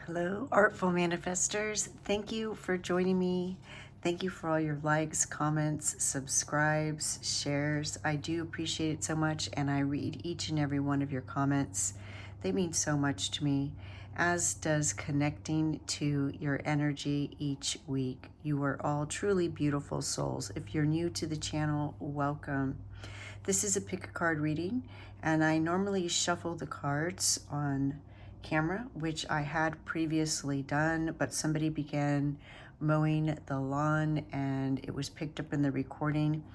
Hello, Artful Manifestors. Thank you for joining me. Thank you for all your likes, comments, subscribes, shares. I do appreciate it so much, and I read each and every one of your comments. They mean so much to me, as does connecting to your energy each week. You are all truly beautiful souls. If you're new to the channel, welcome. This is a pick a card reading, and I normally shuffle the cards on camera, which I had previously done, but somebody began mowing the lawn and it was picked up in the recording.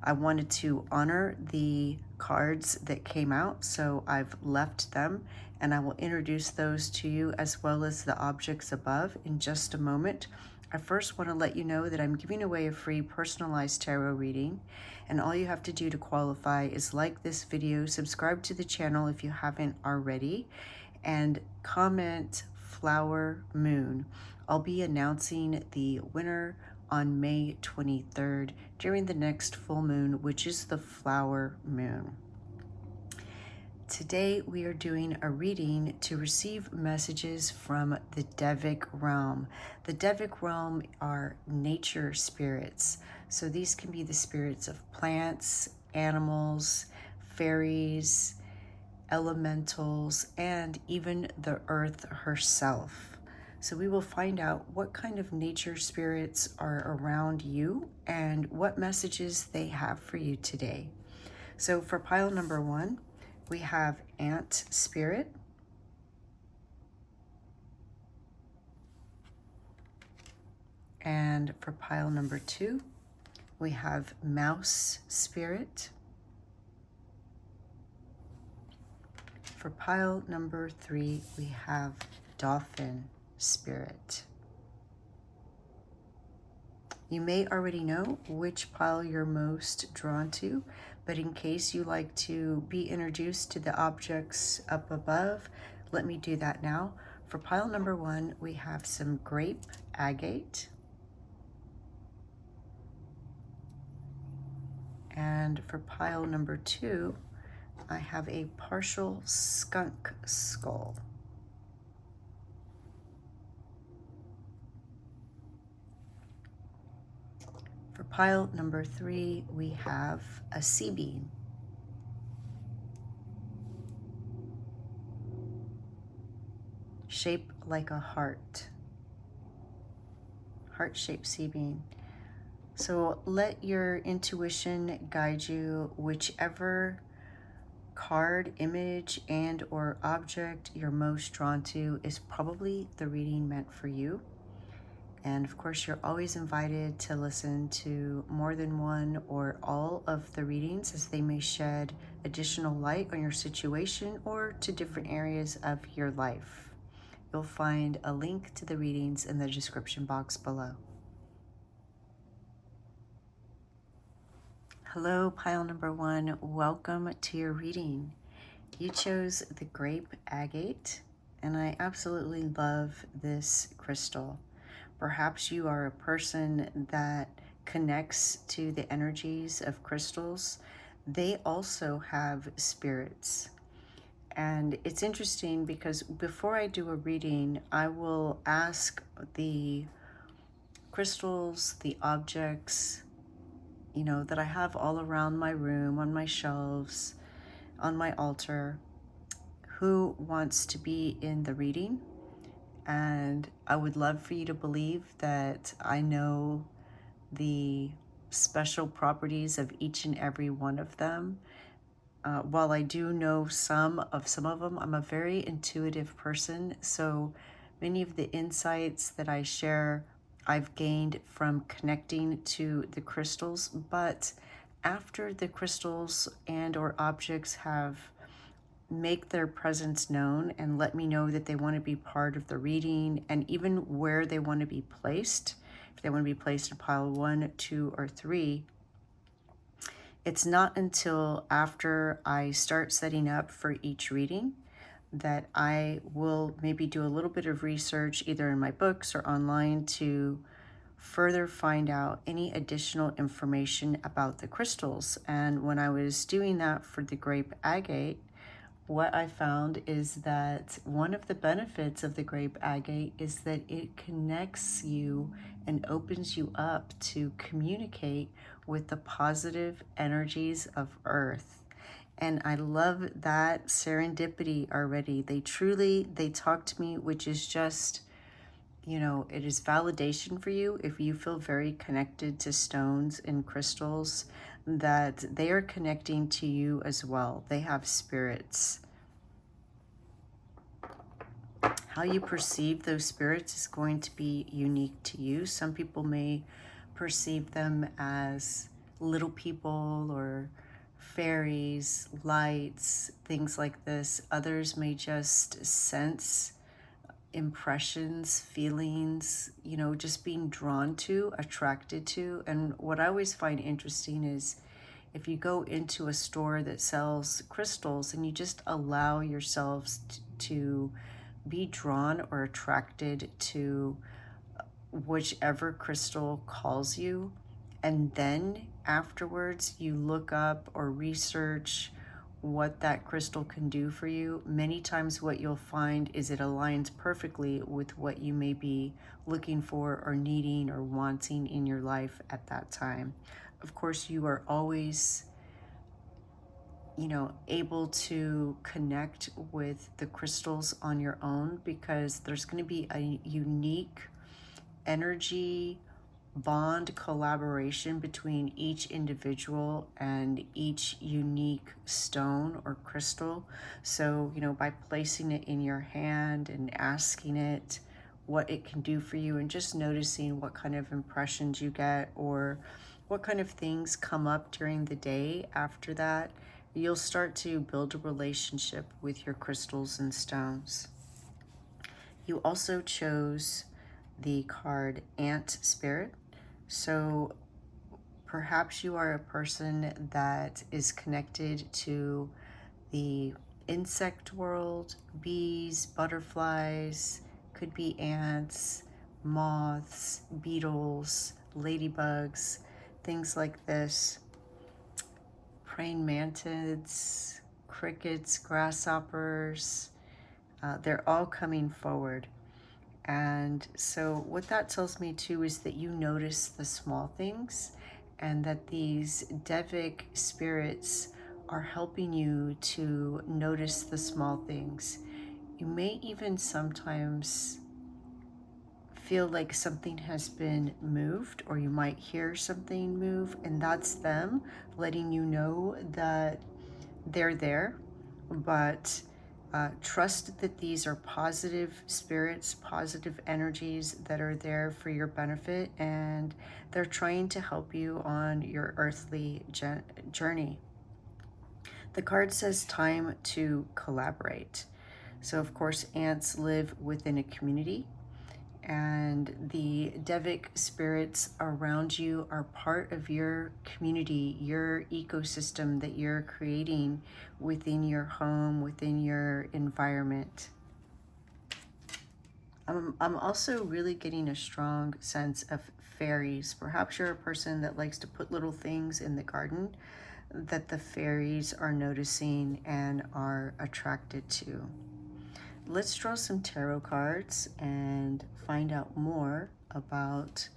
I wanted to honor the cards that came out, so I've left them, and I will introduce those to you as well as the objects above in just a moment. I first want to let you know that I'm giving away a free personalized tarot reading, and all you have to do to qualify is like this video, subscribe to the channel if you haven't already, and comment Flower Moon. I'll be announcing the winner on May 23rd during the next full moon, which is the flower moon. Today we are doing a reading to receive messages from the Devic realm. The Devic realm are nature spirits. So these can be the spirits of plants, animals, fairies, elementals, and even the earth herself. So we will find out what kind of nature spirits are around you and what messages they have for you today. So for pile number 1, we have Ant Spirit, and for pile number 2, we have Mouse Spirit. For pile number 3, we have Dolphin Spirit. You may already know which pile you're most drawn to, but in case you like to be introduced to the objects up above, let me do that now. For pile number 1, we have some grape agate. And for pile number 2, I have a partial skunk skull. For pile number 3, we have a sea bean. Shaped like a heart. Heart-shaped sea bean. So let your intuition guide you. Whichever card, image, and or object you're most drawn to is probably the reading meant for you. And of course, you're always invited to listen to more than one or all of the readings, as they may shed additional light on your situation or to different areas of your life. You'll find a link to the readings in the description box below. Hello, pile number 1. Welcome to your reading. You chose the grape agate, and I absolutely love this crystal. Perhaps you are a person that connects to the energies of crystals. They also have spirits. And it's interesting because before I do a reading, I will ask the crystals, the objects, that I have all around my room, on my shelves, on my altar, who wants to be in the reading. And I would love for you to believe that I know the special properties of each and every one of them. While I do know some of them, I'm a very intuitive person, so many of the insights that I share I've gained from connecting to the crystals. But after the crystals and or objects have make their presence known and let me know that they want to be part of the reading, and even where they want to be placed, if they want to be placed in pile 1, 2, or 3, it's not until after I start setting up for each reading that I will maybe do a little bit of research either in my books or online to further find out any additional information about the crystals. And when I was doing that for the grape agate, what I found is that one of the benefits of the grape agate is that it connects you and opens you up to communicate with the positive energies of Earth. And I love that serendipity already. They talk to me, which is just, it is validation for you if you feel very connected to stones and crystals, that they are connecting to you as well. They have spirits. How you perceive those spirits is going to be unique to you. Some people may perceive them as little people or fairies, lights, things like this. Others may just sense impressions, feelings, just being drawn to, attracted to. And what I always find interesting is if you go into a store that sells crystals and you just allow yourselves to be drawn or attracted to whichever crystal calls you, and then afterwards you look up or research what that crystal can do for you, many times what you'll find is it aligns perfectly with what you may be looking for or needing or wanting in your life at that time. Of course, you are always able to connect with the crystals on your own, because there's going to be a unique energy bond collaboration between each individual and each unique stone or crystal. So, by placing it in your hand and asking it what it can do for you and just noticing what kind of impressions you get or what kind of things come up during the day after that, you'll start to build a relationship with your crystals and stones. You also chose the card Ant Spirit. So perhaps you are a person that is connected to the insect world, bees, butterflies, could be ants, moths, beetles, ladybugs, things like this. Praying mantids, crickets, grasshoppers, they're all coming forward. And so what that tells me too is that you notice the small things, and that these Devic spirits are helping you to notice the small things. You may even sometimes feel like something has been moved, or you might hear something move, and that's them letting you know that they're there. But trust that these are positive spirits, positive energies that are there for your benefit, and they're trying to help you on your earthly journey. The card says time to collaborate. So of course, ants live within a community, and the Devic spirits around you are part of your community, your ecosystem that you're creating within your home, within your environment. I'm also really getting a strong sense of fairies. Perhaps you're a person that likes to put little things in the garden that the fairies are noticing and are attracted to. Let's draw some tarot cards and find out more about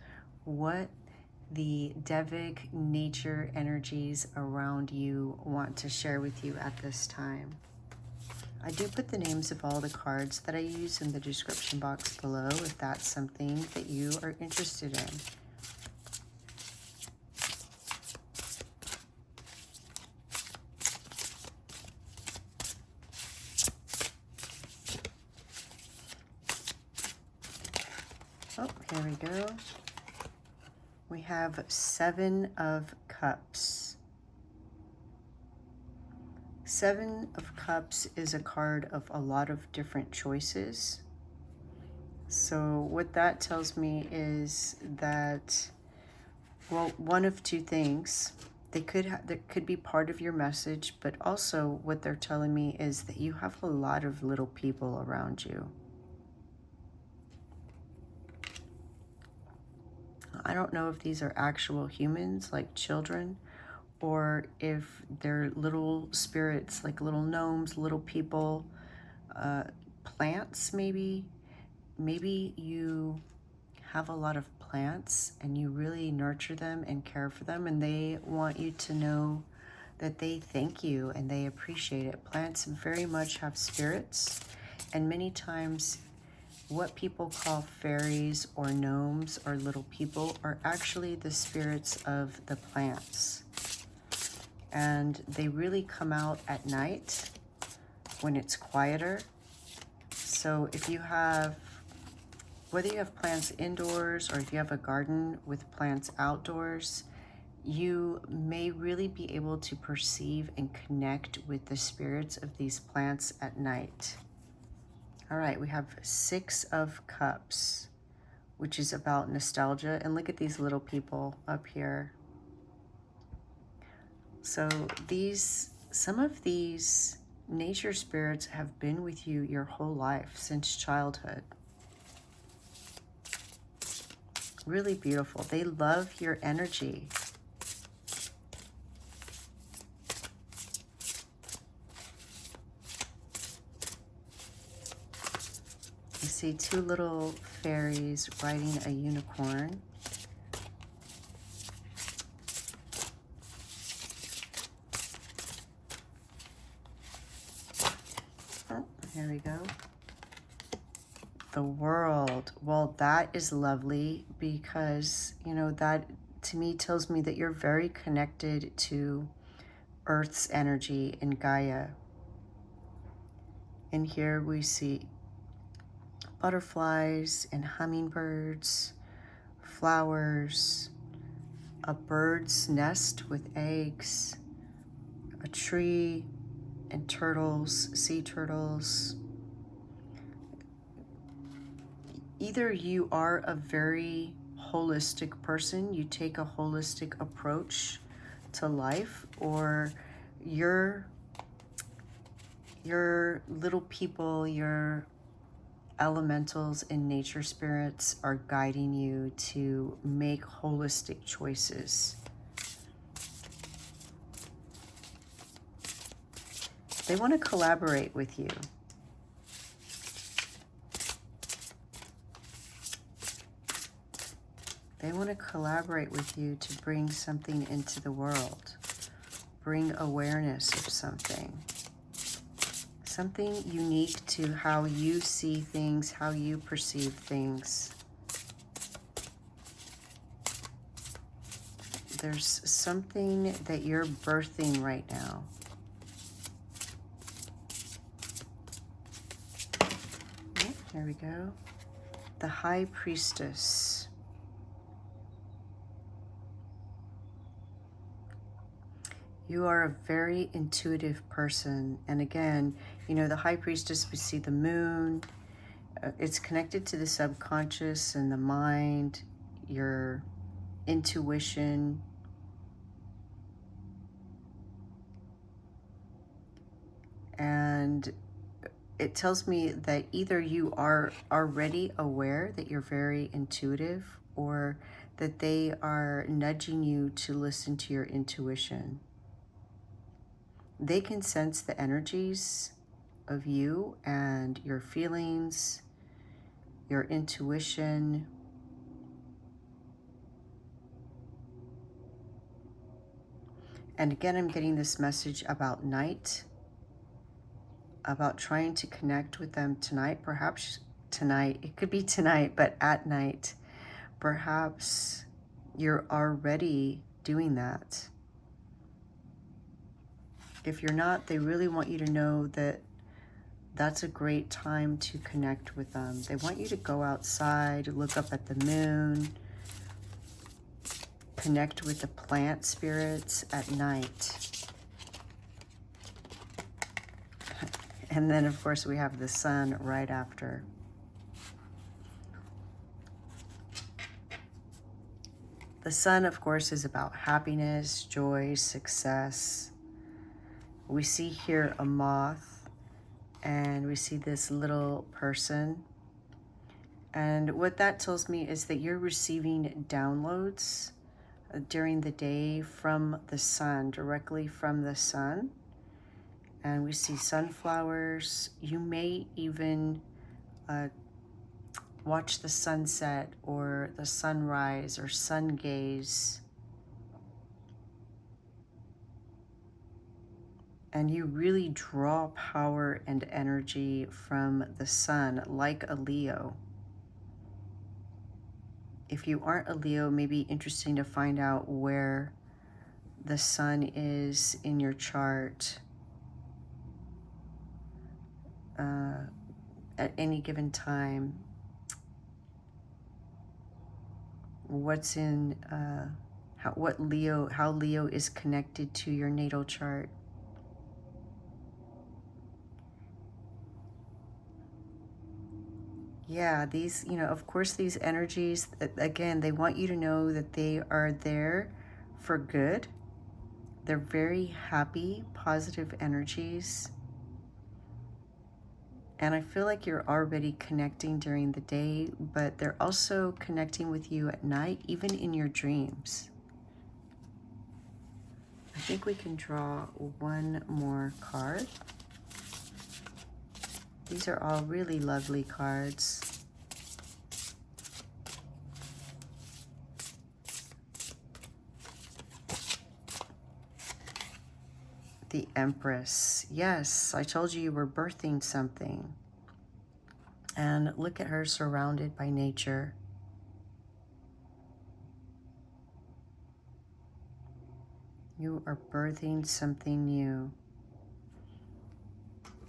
what the Devic nature energies around you want to share with you at this time. I do put the names of all the cards that I use in the description box below if that's something that you are interested in. Oh, here we go. We have 7 of Cups. 7 of Cups is a card of a lot of different choices. So what that tells me is that, well, one of two things. That could be part of your message, but also what they're telling me is that you have a lot of little people around you. I don't know if these are actual humans, like children, or if they're little spirits, like little gnomes, little people, plants maybe. Maybe you have a lot of plants and you really nurture them and care for them, and they want you to know that they thank you and they appreciate it. Plants very much have spirits, and many times what people call fairies or gnomes or little people are actually the spirits of the plants. And they really come out at night when it's quieter. So if you have, whether you have plants indoors or if you have a garden with plants outdoors, you may really be able to perceive and connect with the spirits of these plants at night. All right, we have 6 of Cups, which is about nostalgia. And look at these little people up here. So some of these nature spirits have been with you your whole life, since childhood. Really beautiful. They love your energy. You see 2 little fairies riding a unicorn. Oh, here we go. The World. Well, that is lovely because, you know, that to me tells me that you're very connected to Earth's energy and Gaia. And here we see butterflies and hummingbirds, flowers, a bird's nest with eggs, a tree, and turtles, sea turtles. Either you are a very holistic person, you take a holistic approach to life, or your little people, your elementals and nature spirits are guiding you to make holistic choices. They want to collaborate with you. They want to collaborate with you to bring something into the world, bring awareness of something unique to how you see things, how you perceive things. There's something that you're birthing right now. Oh, here we go. The High Priestess. You are a very intuitive person. And again, you know, the High Priestess, we see the moon. It's connected to the subconscious and the mind, your intuition. And it tells me that either you are already aware that you're very intuitive, or that they are nudging you to listen to your intuition. They can sense the energies of you and your feelings, your intuition. And again, I'm getting this message about night, about trying to connect with them tonight, perhaps tonight. It could be tonight, but at night, perhaps you're already doing that. If you're not, they really want you to know that that's a great time to connect with them. They want you to go outside, look up at the moon, connect with the plant spirits at night. And then, of course, we have the sun right after. The sun, of course, is about happiness, joy, success. We see here a moth, and we see this little person. And what that tells me is that you're receiving downloads during the day from the sun, directly from the sun. And we see sunflowers. You may even watch the sunset or the sunrise or sun gaze. And you really draw power and energy from the sun, like a Leo. If you aren't a Leo, it may be interesting to find out where the sun is in your chart at any given time. What's in how Leo is connected to your natal chart. Yeah, these, of course, these energies, again, they want you to know that they are there for good. They're very happy, positive energies. And I feel like you're already connecting during the day, but they're also connecting with you at night, even in your dreams. I think we can draw one more card. These are all really lovely cards. The Empress. Yes, I told you were birthing something. And look at her surrounded by nature. You are birthing something new.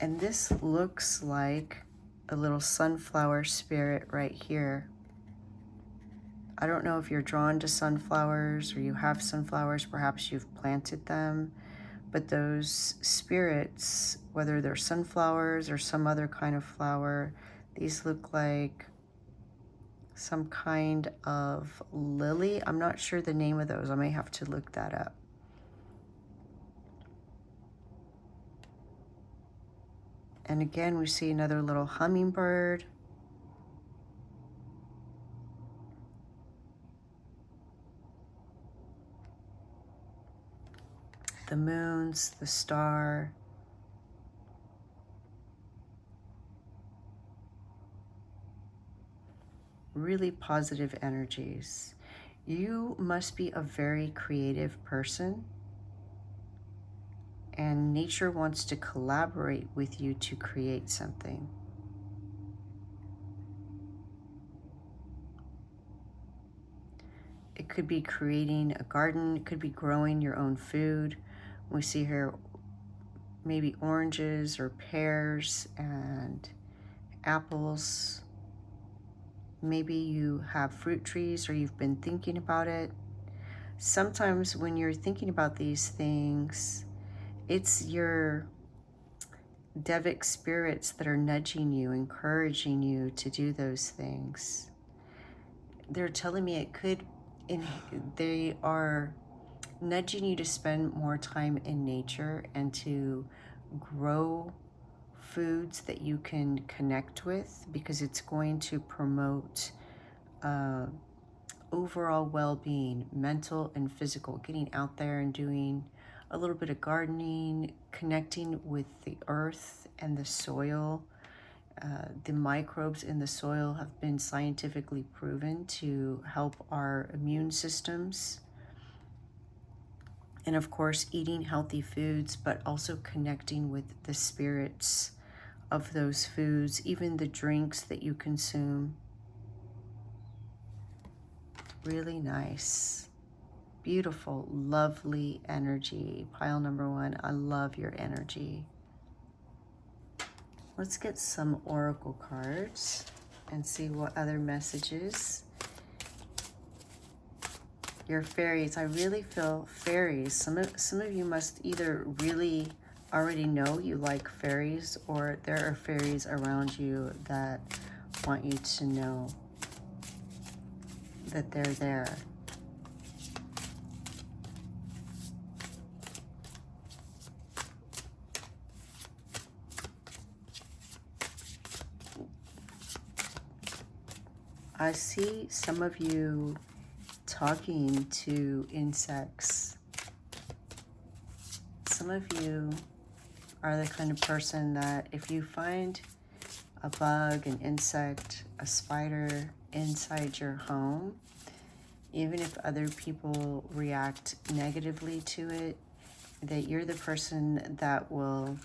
And this looks like a little sunflower spirit right here. I don't know if you're drawn to sunflowers or you have sunflowers, perhaps you've planted them, but those spirits, whether they're sunflowers or some other kind of flower, these look like some kind of lily. I'm not sure the name of those. I may have to look that up. And again, we see another little hummingbird. The moons, the star. Really positive energies. You must be a very creative person. And nature wants to collaborate with you to create something. It could be creating a garden. It could be growing your own food. We see here maybe oranges or pears and apples. Maybe you have fruit trees or you've been thinking about it. Sometimes when you're thinking about these things, it's your Devic spirits that are nudging you, encouraging you to do those things. They're telling me they are nudging you to spend more time in nature and to grow foods that you can connect with, because it's going to promote overall well-being, mental and physical, getting out there and doing a little bit of gardening, connecting with the earth and the soil. The microbes in the soil have been scientifically proven to help our immune systems. And of course, eating healthy foods, but also connecting with the spirits of those foods, even the drinks that you consume. Really nice. Beautiful, lovely energy. Pile number one, I love your energy. Let's get some oracle cards and see what other messages. Your fairies, I really feel fairies. Some of you must either really already know you like fairies, or there are fairies around you that want you to know that they're there. I see some of you talking to insects. Some of you are the kind of person that if you find a bug, an insect, a spider inside your home, even if other people react negatively to it, that you're the person that will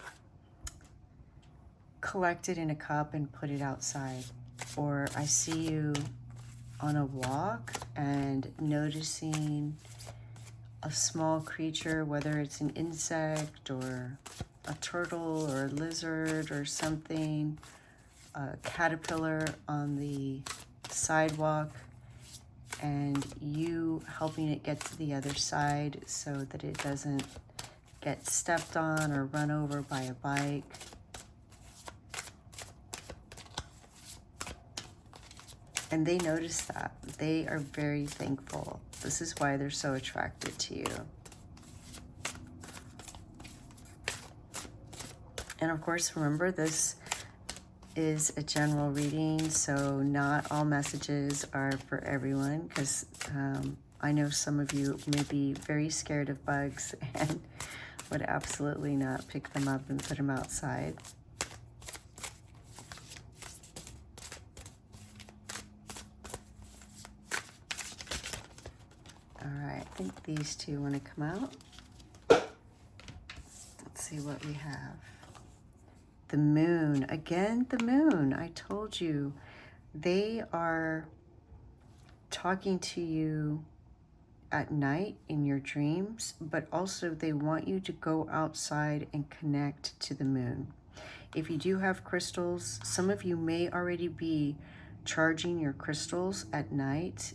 collect it in a cup and put it outside. Or I see you on a walk and noticing a small creature, whether it's an insect or a turtle or a lizard or something, a caterpillar on the sidewalk, and you helping it get to the other side so that it doesn't get stepped on or run over by a bike. And they notice that. They are very thankful. This is why they're so attracted to you. And of course, remember, this is a general reading, so not all messages are for everyone, because I know some of you may be very scared of bugs and would absolutely not pick them up and put them outside. All right, I think these two want to come out. Let's see what we have. The moon. Again, the moon. I told you. They are talking to you at night in your dreams, but also they want you to go outside and connect to the moon. If you do have crystals, some of you may already be charging your crystals at night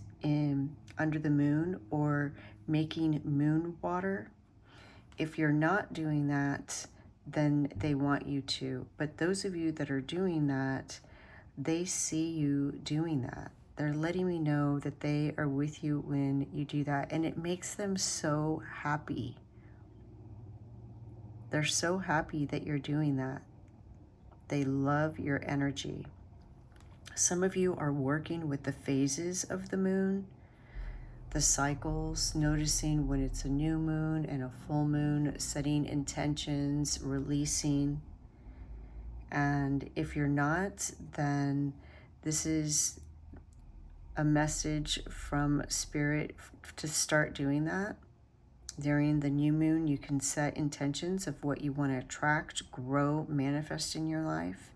under the moon or making moon water. If you're not doing that, then they want you to. But those of you that are doing that, they see you doing that. They're letting me know that they are with you when you do that, and it makes them so happy. They're so happy that you're doing that. They love your energy. Some of you are working with the phases of the moon, the cycles, noticing when it's a new moon and a full moon, setting intentions, releasing. And if you're not, then this is a message from Spirit to start doing that. During the new moon, you can set intentions of what you want to attract, grow, manifest in your life.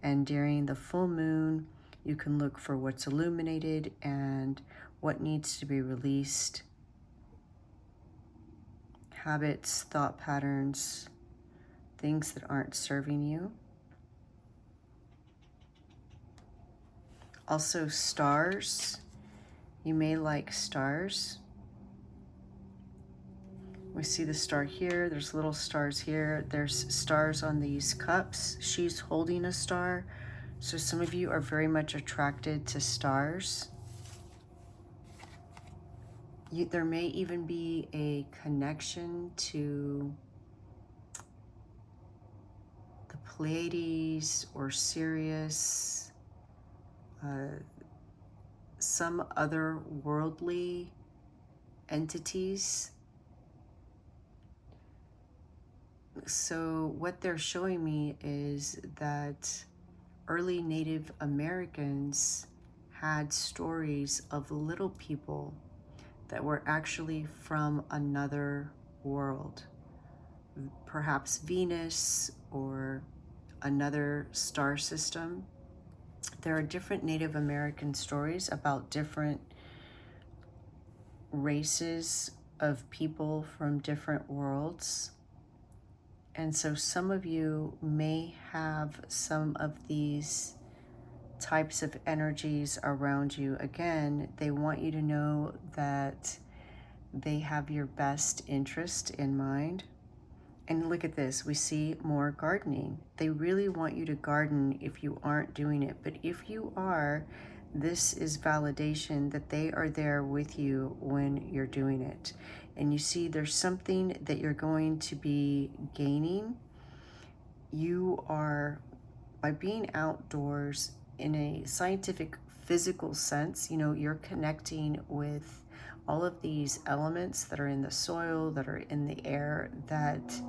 And during the full moon, you can look for what's illuminated and what needs to be released. Habits, thought patterns, things that aren't serving you. Also, stars. You may like stars. We see the star here. There's little stars here. There's stars on these cups. She's holding a star. So some of you are very much attracted to stars. There may even be a connection to the Pleiades or Sirius, some other worldly entities. So what they're showing me is that early Native Americans had stories of little people that were actually from another world, perhaps Venus or another star system. There are different Native American stories about different races of people from different worlds. And so some of you may have some of these types of energies around you. Again, they want you to know that they have your best interest in mind. And look at this, we see more gardening. They really want you to garden if you aren't doing it. But if you are, this is validation that they are there with you when you're doing it. And you see there's something that you're going to be gaining. You are, by being outdoors in a scientific, physical sense, you know, you're connecting with all of these elements that are in the soil, that are in the air, that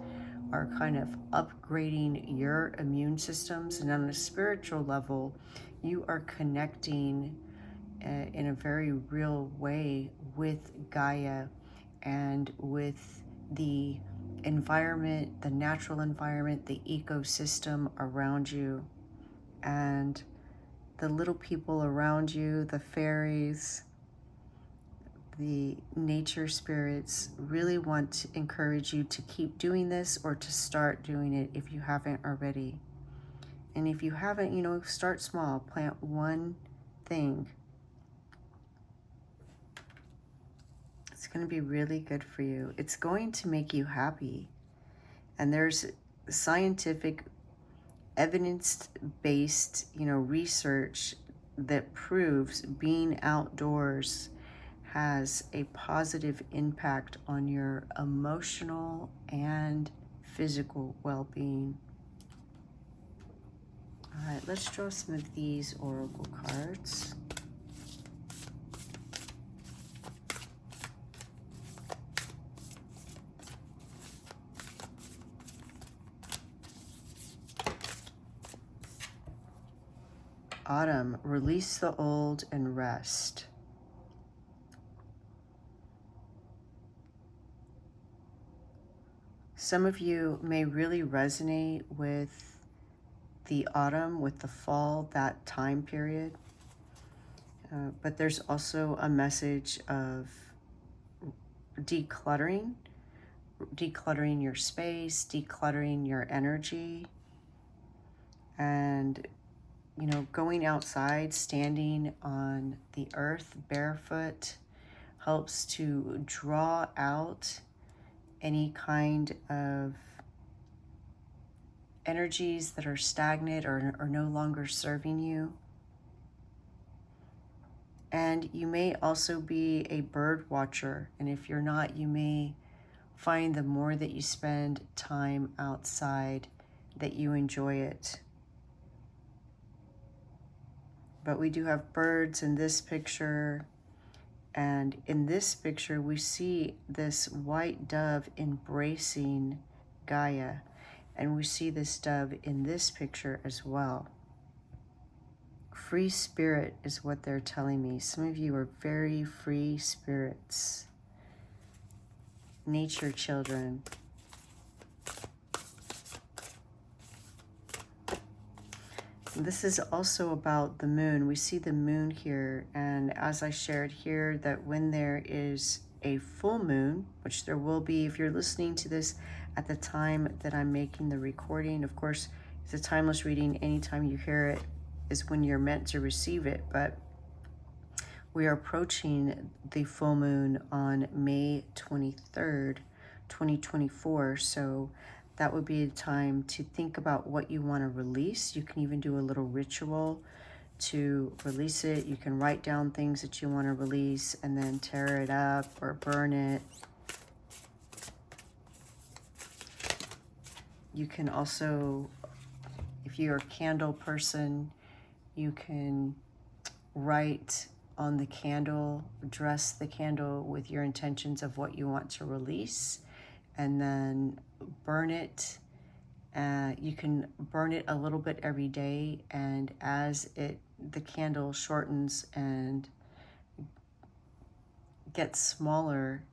are kind of upgrading your immune systems. And on a spiritual level, you are connecting in a very real way with Gaia and with the environment, the natural environment, the ecosystem around you, and the little people around you, the fairies, the nature spirits really want to encourage you to keep doing this or to start doing it if you haven't already. And if you haven't, start small. Plant one thing. It's going to be really good for you. It's going to make you happy. And there's scientific, evidence-based, research that proves being outdoors has a positive impact on your emotional and physical well-being. All right, let's draw some of these oracle cards. Autumn, release the old and rest. Some of you may really resonate with the autumn, with the fall, that time period. But there's also a message of decluttering your space, decluttering your energy, and going outside, standing on the earth barefoot helps to draw out any kind of energies that are stagnant or are no longer serving you. And you may also be a bird watcher. And if you're not, you may find the more that you spend time outside, that you enjoy it. But we do have birds in this picture. And in this picture, we see this white dove embracing Gaia. And we see this dove in this picture as well. Free spirit is what they're telling me. Some of you are very free spirits. Nature children. This is also about the moon. We see the moon here, and as I shared here, that when there is a full moon, which there will be if you're listening to this at the time that I'm making the recording. Of course, it's a timeless reading. Anytime you hear it is when you're meant to receive it, but we are approaching the full moon on May 23rd, 2024, so that would be a time to think about what you want to release. You can even do a little ritual to release it. You can write down things that you want to release and then tear it up or burn it. You can also, if you're a candle person, you can write on the candle, dress the candle with your intentions of what you want to release, and then burn it. You can burn it a little bit every day, and as the candle shortens and gets smaller,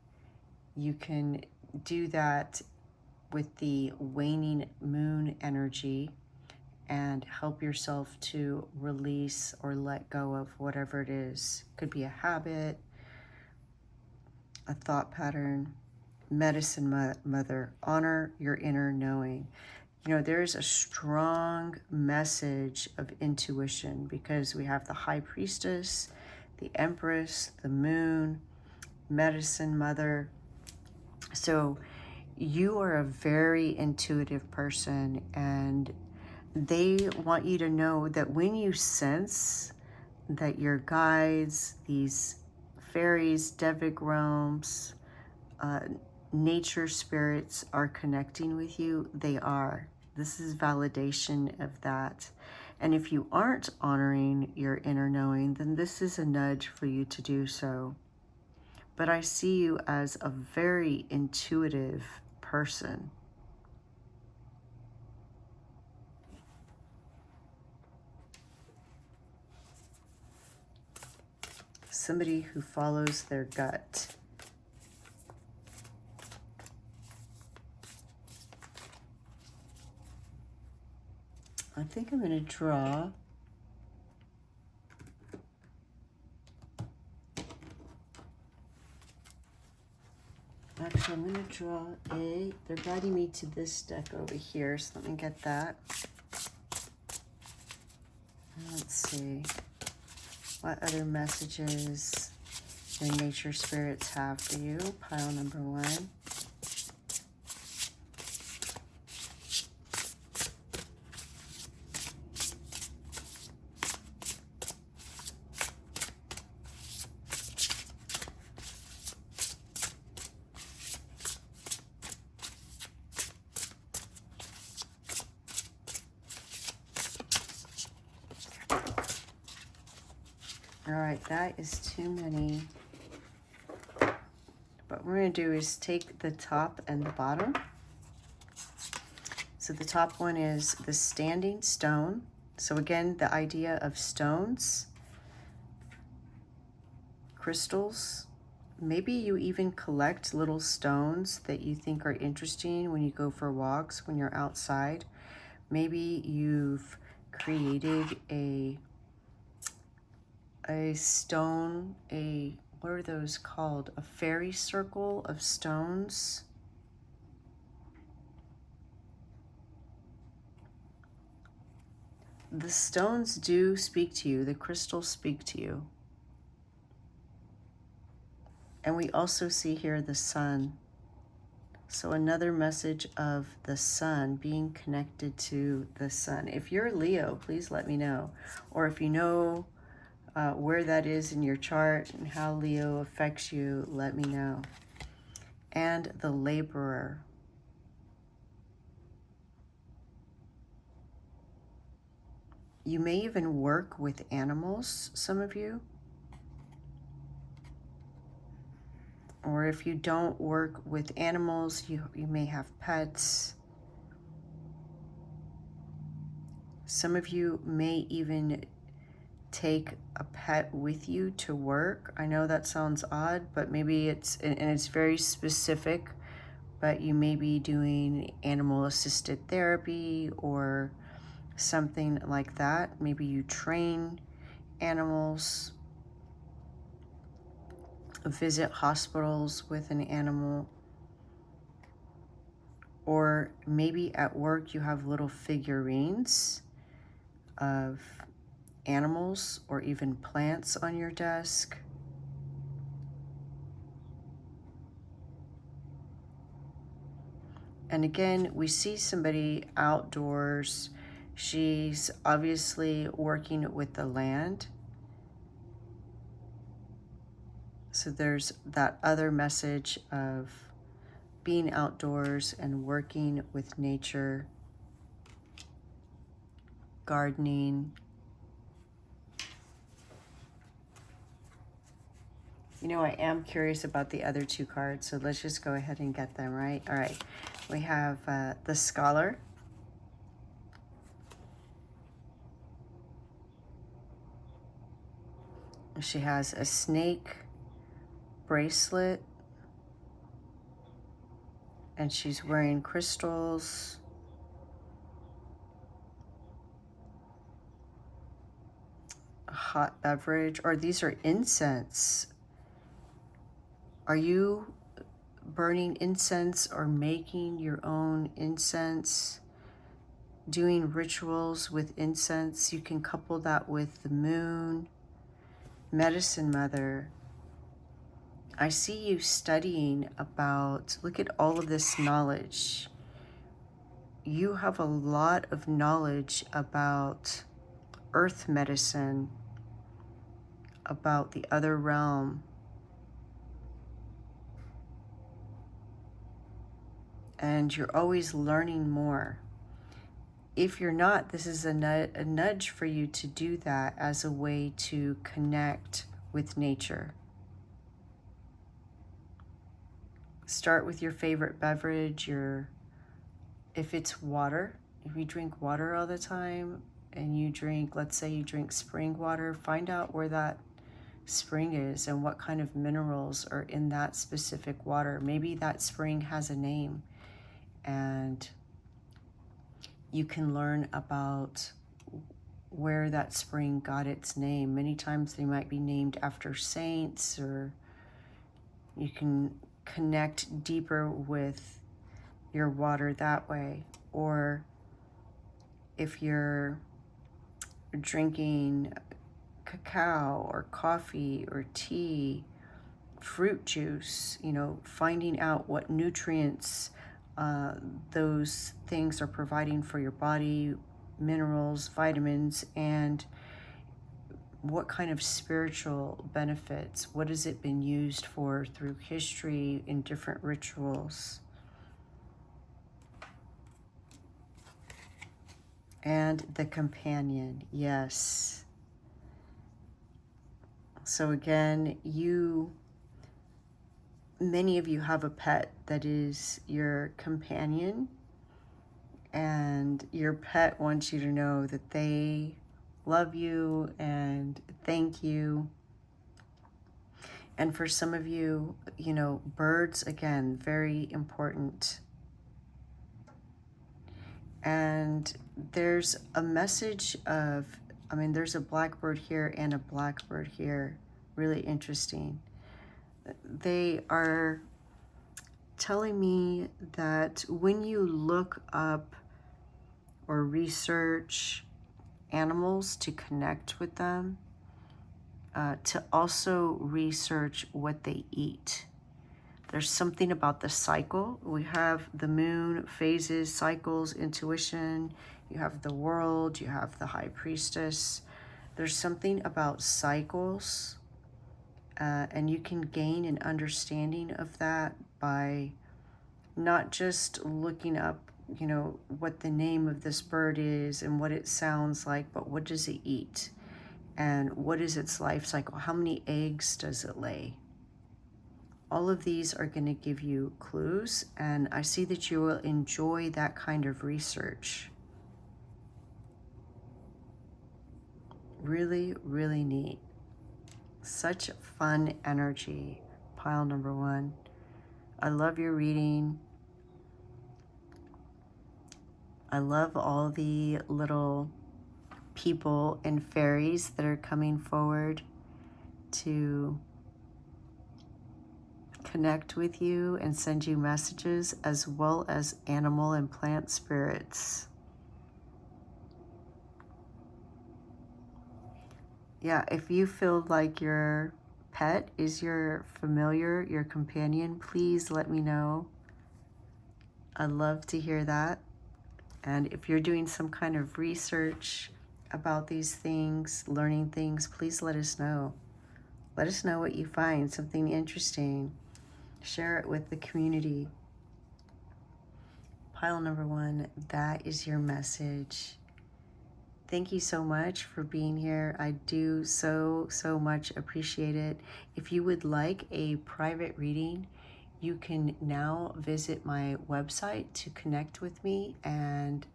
you can do that with the waning moon energy and help yourself to release or let go of whatever it is. Could be a habit, a thought pattern. Medicine mother, honor your inner knowing. There's a strong message of intuition because we have the high priestess, the empress, the moon, medicine mother. So you are a very intuitive person, and they want you to know that when you sense that your guides, these fairies, Devic realms, nature spirits are connecting with you, they are. This is validation of that. And if you aren't honoring your inner knowing, then this is a nudge for you to do so. but I see you as a very intuitive person. Somebody who follows their gut. I think I'm going to draw actually I'm going to draw they're guiding me to this deck over here, so let me get that. Let's see what other messages your nature spirits have for you. Pile number 1. All right, that is too many. What we're going to do is take the top and the bottom. So the top one is the standing stone. So again, the idea of stones, crystals. Maybe you even collect little stones that you think are interesting when you go for walks, when you're outside. Maybe you've created a stone, what are those called? A fairy circle of stones. The stones do speak to you. The crystals speak to you. And we also see here the sun. So another message of the sun, being connected to the sun. If you're Leo, please let me know. Or if you know where that is in your chart and how Leo affects you, let me know. And the laborer. You may even work with animals, some of you. Or if you don't work with animals, you may have pets. Some of you may even take a pet with you to work. I know that sounds odd, but maybe it's very specific, but you may be doing animal assisted therapy or something like that. Maybe you train animals, visit hospitals with an animal, or maybe at work you have little figurines of animals or even plants on your desk. And again, we see somebody outdoors. She's obviously working with the land. So there's that other message of being outdoors and working with nature, gardening. You know, I am curious about the other two cards, so let's just go ahead and get them, right? All right, we have the Scholar. She has a snake bracelet, and she's wearing crystals. A hot beverage, or these are incense. Are you burning incense or making your own incense? Doing rituals with incense? You can couple that with the moon. Medicine Mother. I see you studying about, look at all of this knowledge. You have a lot of knowledge about earth medicine, about the other realm. And you're always learning more. If you're not, this is a nudge for you to do that as a way to connect with nature. Start with your favorite beverage, if it's water, if you drink water all the time and you drink, let's say you drink spring water, find out where that spring is and what kind of minerals are in that specific water. Maybe that spring has a name, and you can learn about where that spring got its name. Many times they might be named after saints, or you can connect deeper with your water that way. Or if you're drinking cacao or coffee or tea, fruit juice, finding out what nutrients those things are providing for your body, minerals, vitamins, and what kind of spiritual benefits, what has it been used for through history in different rituals. And the companion, yes. So again, many of you have a pet that is your companion, and your pet wants you to know that they love you and thank you. And for some of you, birds, again, very important. And there's a message of, there's a blackbird here and a blackbird here. Really interesting. They are telling me that when you look up or research animals to connect with them, to also research what they eat. There's something about the cycle. We have the moon, phases, cycles, intuition. You have the world, you have the high priestess. There's something about cycles, and you can gain an understanding of that by not just looking up, what the name of this bird is and what it sounds like, but what does it eat? And what is its life cycle? How many eggs does it lay? All of these are going to give you clues, and I see that you will enjoy that kind of research. Really, really neat. Such fun energy, pile number 1. I love your reading. I love all the little people and fairies that are coming forward to connect with you and send you messages, as well as animal and plant spirits. Yeah, if you feel like your pet is your familiar, your companion, please let me know. I'd love to hear that. And if you're doing some kind of research about these things, learning things, please let us know. Let us know what you find, something interesting. Share it with the community. Pile number 1, that is your message. Thank you so much for being here. I do so much appreciate it. If you would like a private reading, you can now visit my website to connect with me, and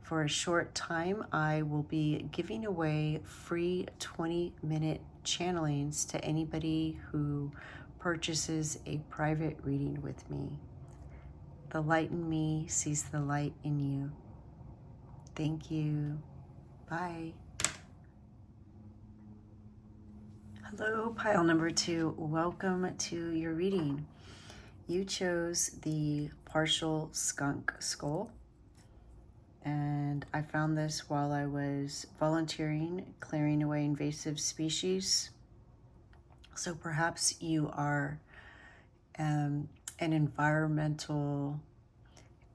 for a short time I will be giving away free 20-minute channelings to anybody who purchases a private reading with me. The light in me sees the light in you. Thank you. Bye. Hello, pile number 2. Welcome to your reading. You chose the partial skunk skull, and I found this while I was volunteering, clearing away invasive species. So perhaps you are an environmental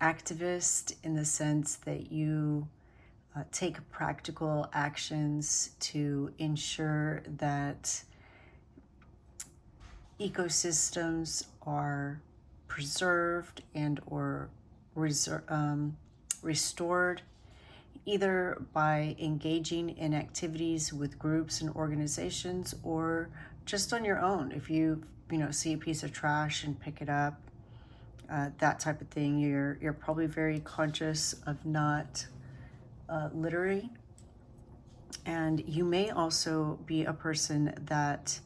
activist, in the sense that you take practical actions to ensure that ecosystems are preserved and or restored, either by engaging in activities with groups and organizations, or just on your own. If you see a piece of trash and pick it up, that type of thing. You're probably very conscious of not littering, and you may also be a person that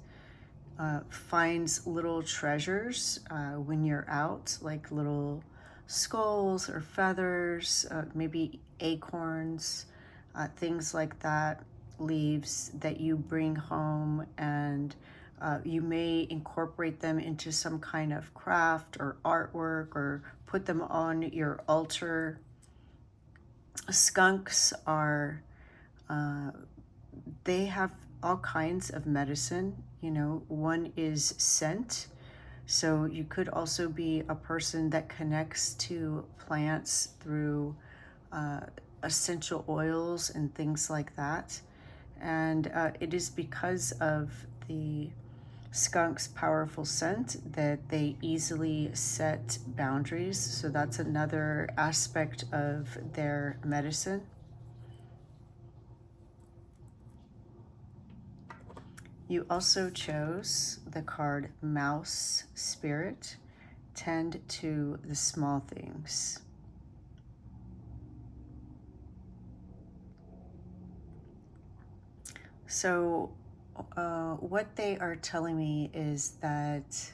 finds little treasures when you're out, like little skulls or feathers, maybe acorns, things like that, leaves that you bring home, and you may incorporate them into some kind of craft or artwork or put them on your altar. Skunks are, they have all kinds of medicine. You know, one is scent. So you could also be a person that connects to plants through essential oils and things like that. And it is because of the skunk's powerful scent that they easily set boundaries. So that's another aspect of their medicine. You also chose the card Mouse Spirit. Tend to the small things. So what they are telling me is that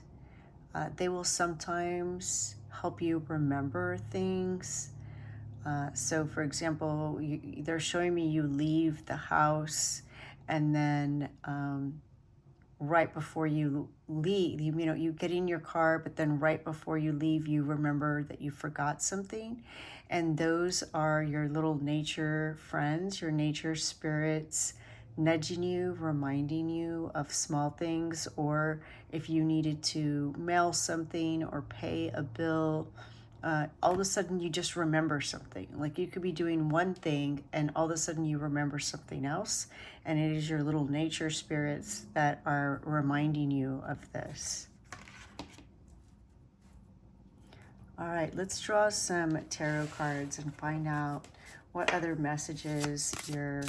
they will sometimes help you remember things. So for example, they're showing me you leave the house, and then right before you leave, you know, you get in your car, but then right before you leave, you remember that you forgot something. And those are your little nature friends, your nature spirits, nudging you, reminding you of small things, or if you needed to mail something or pay a bill, all of a sudden you just remember something. Like you could be doing one thing and all of a sudden you remember something else, and it is your little nature spirits that are reminding you of this. All right, let's draw some tarot cards and find out what other messages your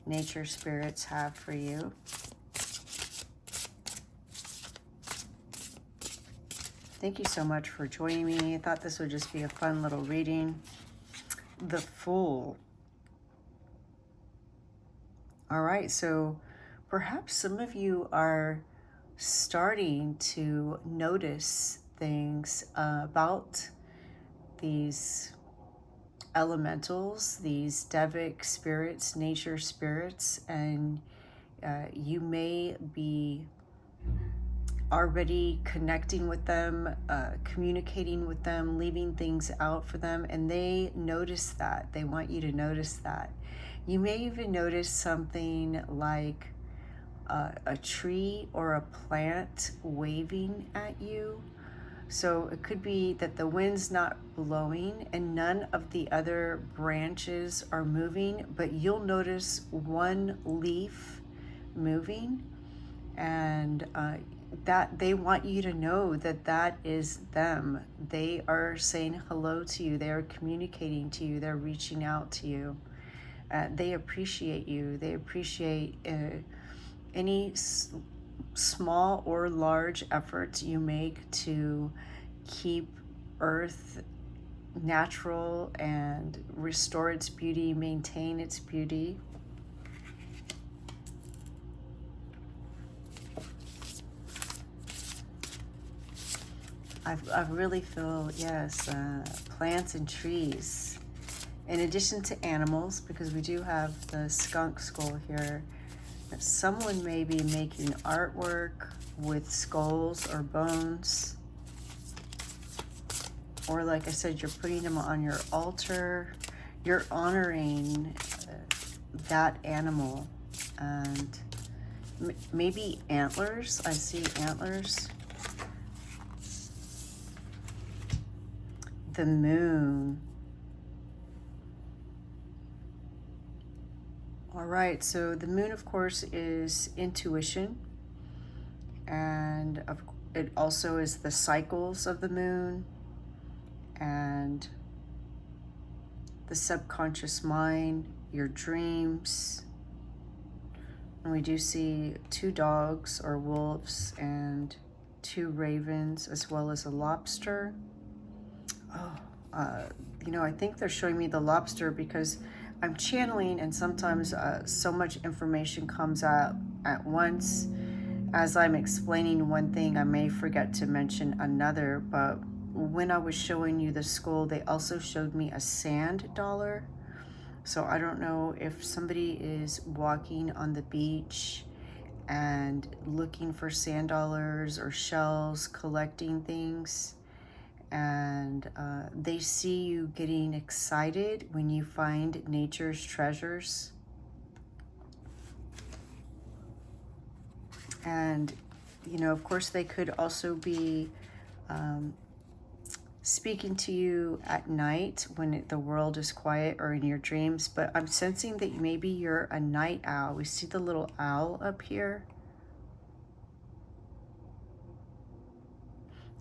nature spirits have for you. Thank you so much for joining me. I thought this would just be a fun little reading. The Fool. All right, so perhaps some of you are starting to notice things about these elementals, these Devic spirits, nature spirits, and you may be already connecting with them, communicating with them, leaving things out for them, and they notice that. They want you to notice that. You may even notice something like a tree or a plant waving at you. So it could be that the wind's not blowing and none of the other branches are moving, but you'll notice one leaf moving, and that they want you to know that that is them. They are saying hello to you. They are communicating to you. They're reaching out to you. They appreciate you. They appreciate any small or large efforts you make to keep Earth natural and restore its beauty, maintain its beauty. I really feel, yes, plants and trees. In addition to animals, because we do have the skunk skull here, someone may be making artwork with skulls or bones. Or like I said, you're putting them on your altar. You're honoring that animal. And maybe antlers. I see antlers. The moon. All right, so the moon, of course, is intuition, and it also is the cycles of the moon and the subconscious mind, your dreams. And we do see 2 dogs or wolves and 2 ravens, as well as a lobster. You know, I think they're showing me the lobster because I'm channeling, and sometimes so much information comes out at once. As I'm explaining one thing, I may forget to mention another, but when I was showing you the skull, they also showed me a sand dollar. So I don't know if somebody is walking on the beach and looking for sand dollars or shells, collecting things, and they see you getting excited when you find nature's treasures. And, you know, of course, they could also be speaking to you at night when the world is quiet or in your dreams. But I'm sensing that maybe you're a night owl. We see the little owl up here.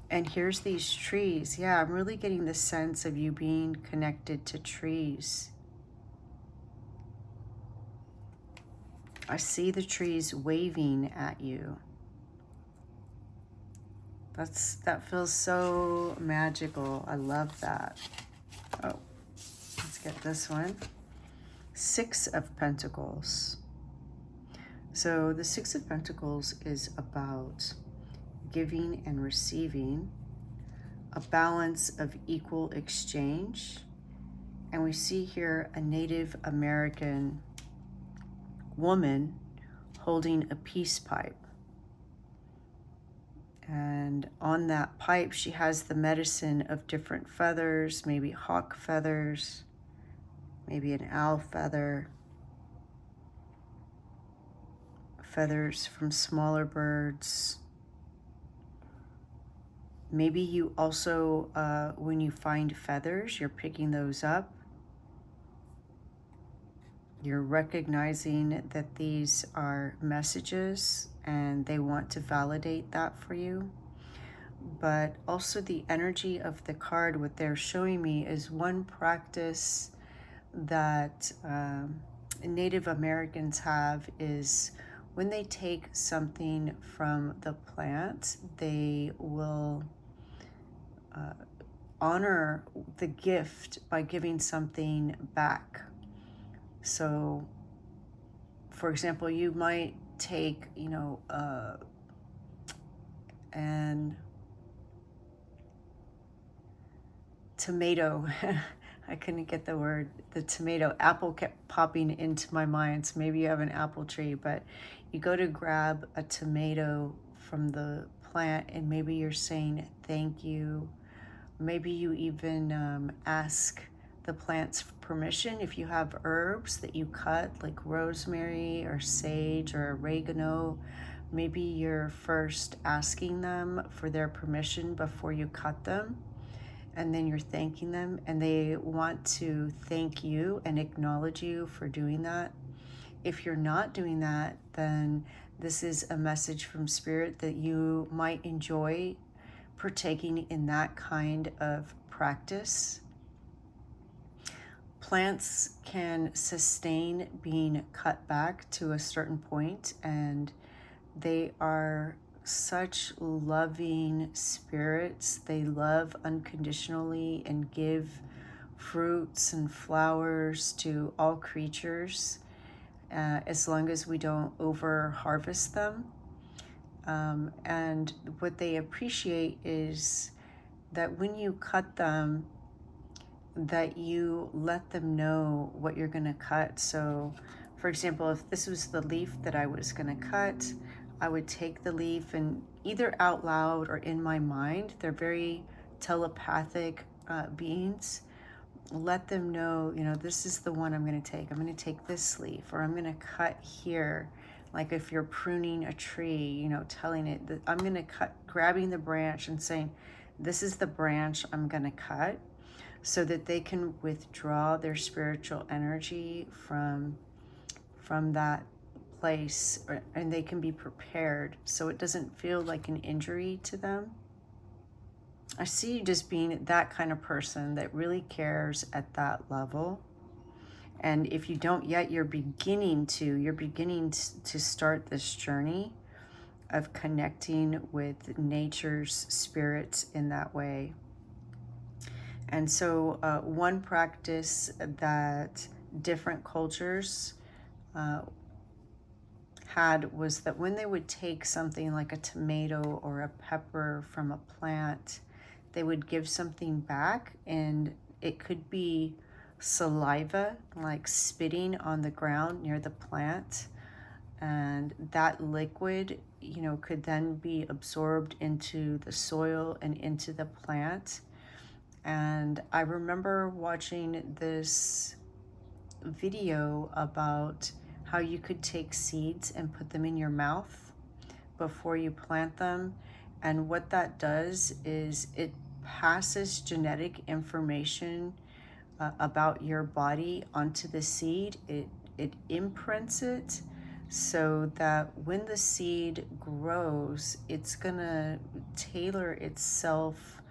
And here's these trees. Yeah, I'm really getting the sense of you being connected to trees. I see the trees waving at you. That feels so magical. I love that. Oh, let's get this one. 6 of Pentacles. So the 6 of Pentacles is about giving and receiving, a balance of equal exchange. And we see here a Native American woman holding a peace pipe. And on that pipe, she has the medicine of different feathers, maybe hawk feathers, maybe an owl feather, feathers from smaller birds. Maybe you also, when you find feathers, you're picking those up. You're recognizing that these are messages and they want to validate that for you. But also the energy of the card, what they're showing me is one practice that Native Americans have is when they take something from the plant, they will honor the gift by giving something back. So, for example, you might take, you know, an tomato. I couldn't get the word, the tomato. Apple kept popping into my mind, so maybe you have an apple tree, but you go to grab a tomato from the plant and maybe you're saying thank you. Maybe you even ask the plant's permission. If you have herbs that you cut, like rosemary or sage or oregano, maybe you're first asking them for their permission before you cut them. And then you're thanking them, and they want to thank you and acknowledge you for doing that. If you're not doing that, then this is a message from Spirit that you might enjoy partaking in that kind of practice. Plants can sustain being cut back to a certain point, and they are such loving spirits. They love unconditionally and give fruits and flowers to all creatures, as long as we don't over harvest them. And what they appreciate is that when you cut them, that you let them know what you're going to cut. So, for example, if this was the leaf that I was going to cut, I would take the leaf and either out loud or in my mind, they're very telepathic beings, let them know, you know, this is the one I'm going to take. I'm going to take this leaf, or I'm going to cut here. Like if you're pruning a tree, you know, telling it that I'm going to cut, grabbing the branch and saying, this is the branch I'm going to cut, so that they can withdraw their spiritual energy from that place, and they can be prepared so it doesn't feel like an injury to them. I see you just being that kind of person that really cares at that level. And if you don't yet, you're beginning to start this journey of connecting with nature's spirits in that way. And so one practice that different cultures had was that when they would take something like a tomato or a pepper from a plant, they would give something back, and it could be saliva, like spitting on the ground near the plant. And that liquid, could then be absorbed into the soil and into the plant. And I remember watching this video about how you could take seeds and put them in your mouth before you plant them. And what that does is it passes genetic information about your body onto the seed. It imprints it so that when the seed grows, it's gonna tailor itself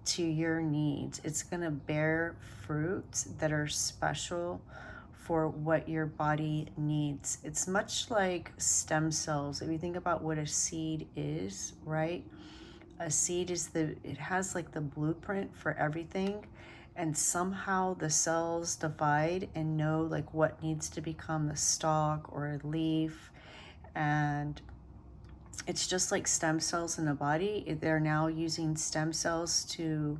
to your needs. It's gonna bear fruits that are special for what your body needs. It's much like stem cells. If you think about what a seed is, right? A seed is it has like the blueprint for everything, and somehow the cells divide and know like what needs to become the stalk or a leaf. And it's just like stem cells in the body. They're now using stem cells to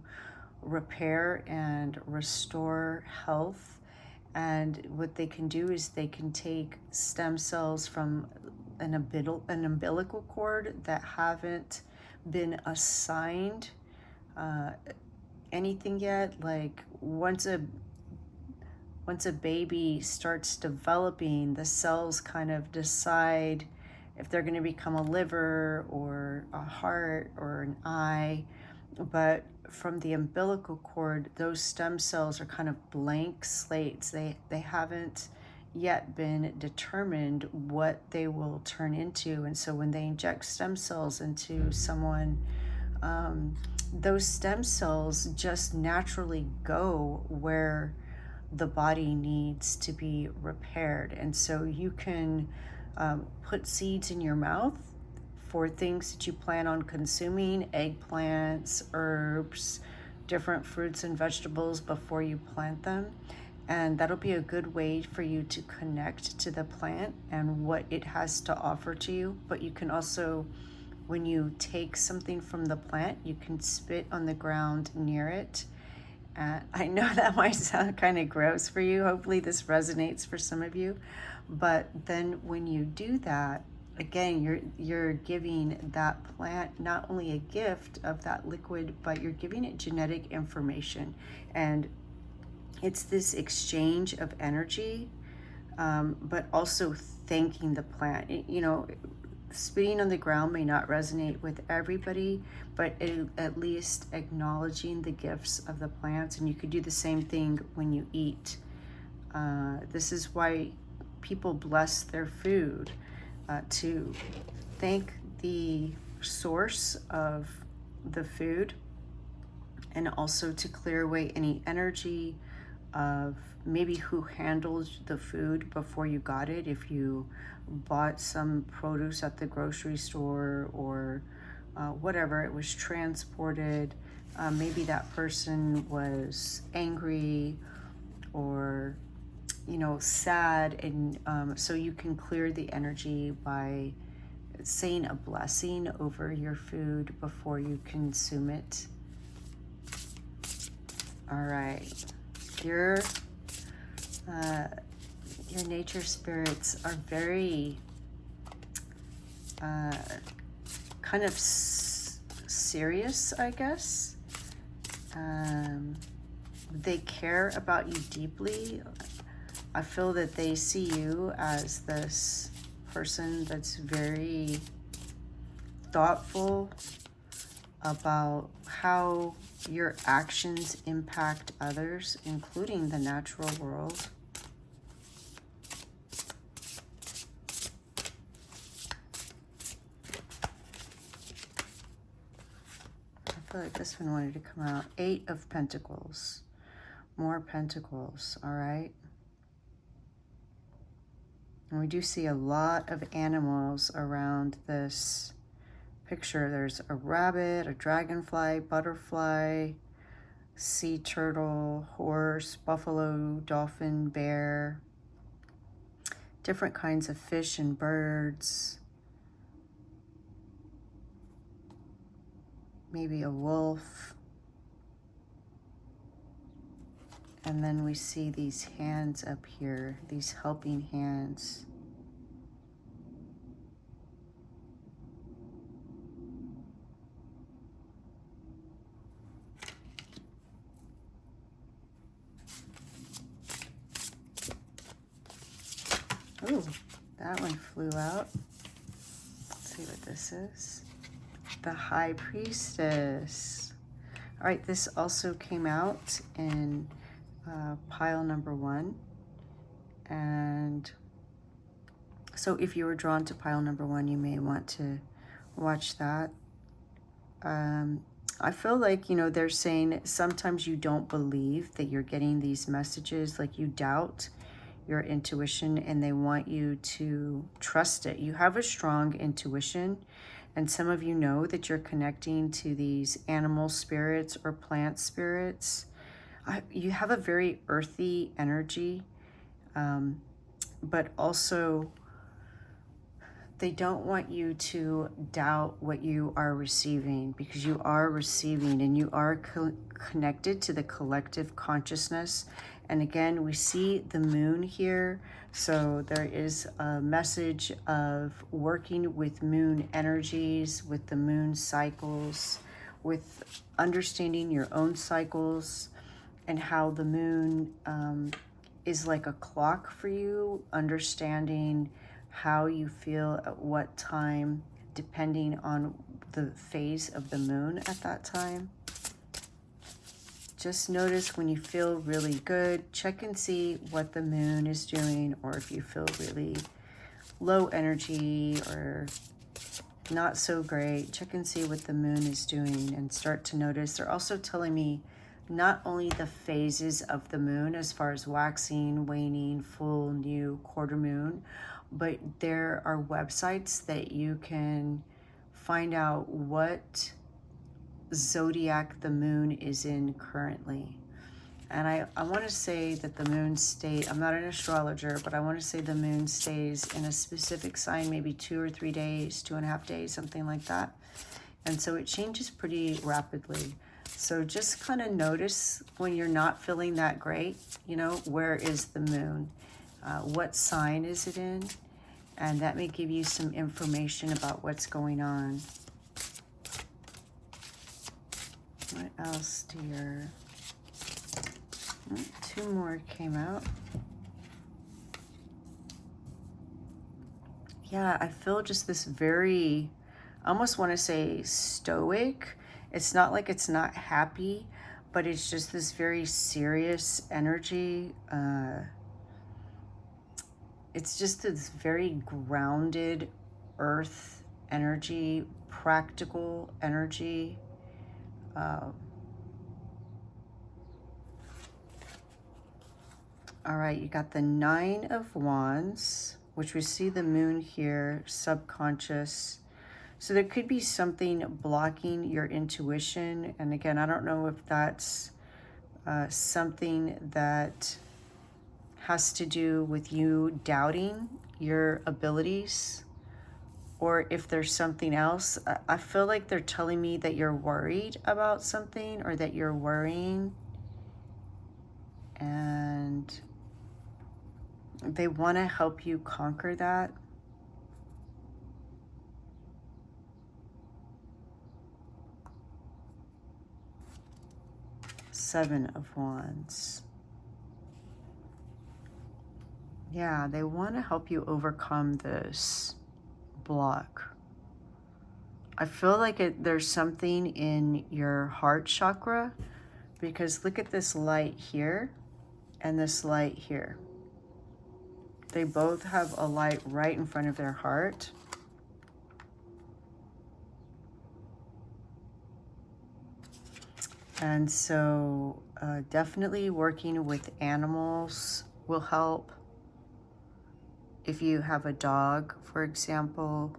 repair and restore health. And what they can do is they can take stem cells from an umbilical cord that haven't been assigned anything yet. Like once a baby starts developing, the cells kind of decide if they're going to become a liver or a heart or an eye. But from the umbilical cord, those stem cells are kind of blank slates. They haven't yet been determined what they will turn into. And so when they inject stem cells into someone, those stem cells just naturally go where the body needs to be repaired. And so you can put seeds in your mouth for things that you plan on consuming, eggplants, herbs, different fruits and vegetables before you plant them. And that'll be a good way for you to connect to the plant and what it has to offer to you. But you can also, when you take something from the plant, you can spit on the ground near it. I know that might sound kind of gross for you. Hopefully this resonates for some of you. But then when you do that, again, you're giving that plant not only a gift of that liquid, but you're giving it genetic information. And it's this exchange of energy, but also thanking the plant. Spitting on the ground may not resonate with everybody, but at least acknowledging the gifts of the plants. And you could do the same thing when you eat. This is why people bless their food, to thank the source of the food, and also to clear away any energy of maybe who handled the food before you got it. If you bought some produce at the grocery store or whatever, it was transported, maybe that person was angry or sad, and so you can clear the energy by saying a blessing over your food before you consume it. All right, your nature spirits are very kind of serious, I guess. They care about you deeply. I feel that they see you as this person that's very thoughtful about how your actions impact others, including the natural world. I feel like this one wanted to come out. 8 of Pentacles. More Pentacles, all right? And we do see a lot of animals around this picture. There's a rabbit, a dragonfly, butterfly, sea turtle, horse, buffalo, dolphin, bear, different kinds of fish and birds, maybe a wolf. And then we see these hands up here, these helping hands. Ooh, that one flew out. Let's see what this is. The High Priestess. All right, this also came out in pile number 1. And so if you were drawn to pile number 1, you may want to watch that. I feel like, you know, they're saying sometimes you don't believe that you're getting these messages, like you doubt your intuition, and they want you to trust it. You have a strong intuition, and some of you know that you're connecting to these animal spirits or plant spirits. You have a very earthy energy, but also they don't want you to doubt what you are receiving, because you are receiving and you are connected to the collective consciousness. And again, we see the moon here. So there is a message of working with moon energies, with the moon cycles, with understanding your own cycles, and how the moon is like a clock for you, understanding how you feel at what time, depending on the phase of the moon at that time. Just notice when you feel really good, check and see what the moon is doing, or if you feel really low energy or not so great, check and see what the moon is doing and start to notice. They're also telling me not only the phases of the moon as far as waxing, waning, full, new, quarter moon, but there are websites that you can find out what zodiac the moon is in currently. And I want to say that the moon I'm not an astrologer, but I want to say the moon stays in a specific sign maybe 2 or 3 days, 2.5 days, something like that. And so it changes pretty rapidly. So just kind of notice when you're not feeling that great, you know, where is the moon? What sign is it in? And that may give you some information about what's going on. What else, dear? 2 more came out. Yeah, I feel just this very, I almost want to say stoic. It's not like it's not happy, but it's just this very serious energy. It's just this very grounded earth energy, practical energy. All right, you got the 9 of Wands, which we see the moon here, subconscious. So there could be something blocking your intuition. And again, I don't know if that's something that has to do with you doubting your abilities, or if there's something else. I feel like they're telling me that you're worried about something, or that you're worrying, and they want to help you conquer that. Seven of Wands. Yeah, they want to help you overcome this block. I feel like there's something in your heart chakra, because look at this light here and this light here. They both have a light right in front of their heart. And so definitely working with animals will help. If you have a dog, for example,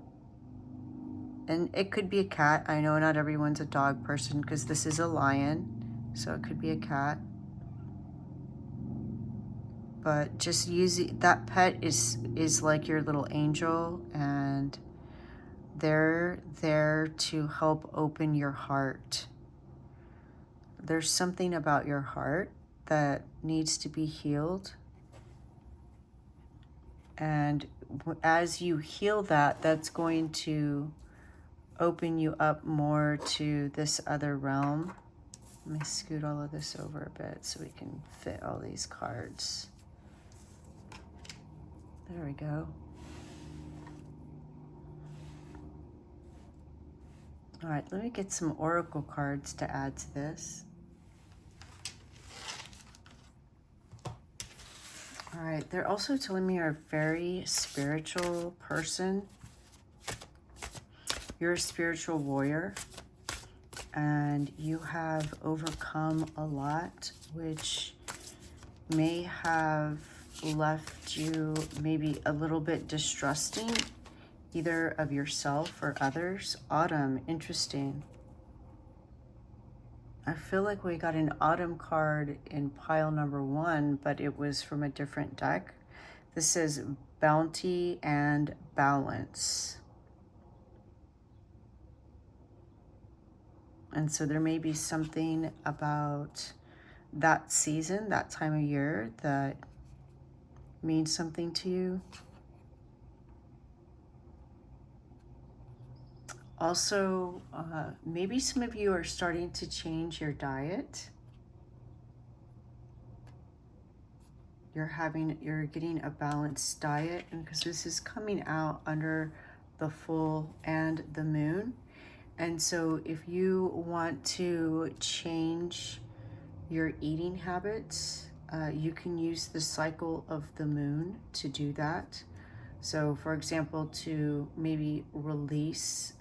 and it could be a cat. I know not everyone's a dog person, because this is a lion, So it could be a cat. But just using that pet is like your little angel, and they're there to help open your heart. There's something about your heart that needs to be healed. And as you heal that, that's going to open you up more to this other realm. Let me scoot all of this over a bit so we can fit all these cards. There we go. All right, let me get some oracle cards to add to this. All right, they're also telling me you're a very spiritual person. You're a spiritual warrior, and you have overcome a lot, which may have left you maybe a little bit distrusting, either of yourself or others. Autumn, interesting. I feel like we got an autumn card in pile number 1, but it was from a different deck. This says bounty and balance. And so there may be something about that season, that time of year, that means something to you. Also, maybe some of you are starting to change your diet. You're getting a balanced diet, and because this is coming out under the full and the moon. And so if you want to change your eating habits, you can use the cycle of the moon to do that. So for example, to maybe release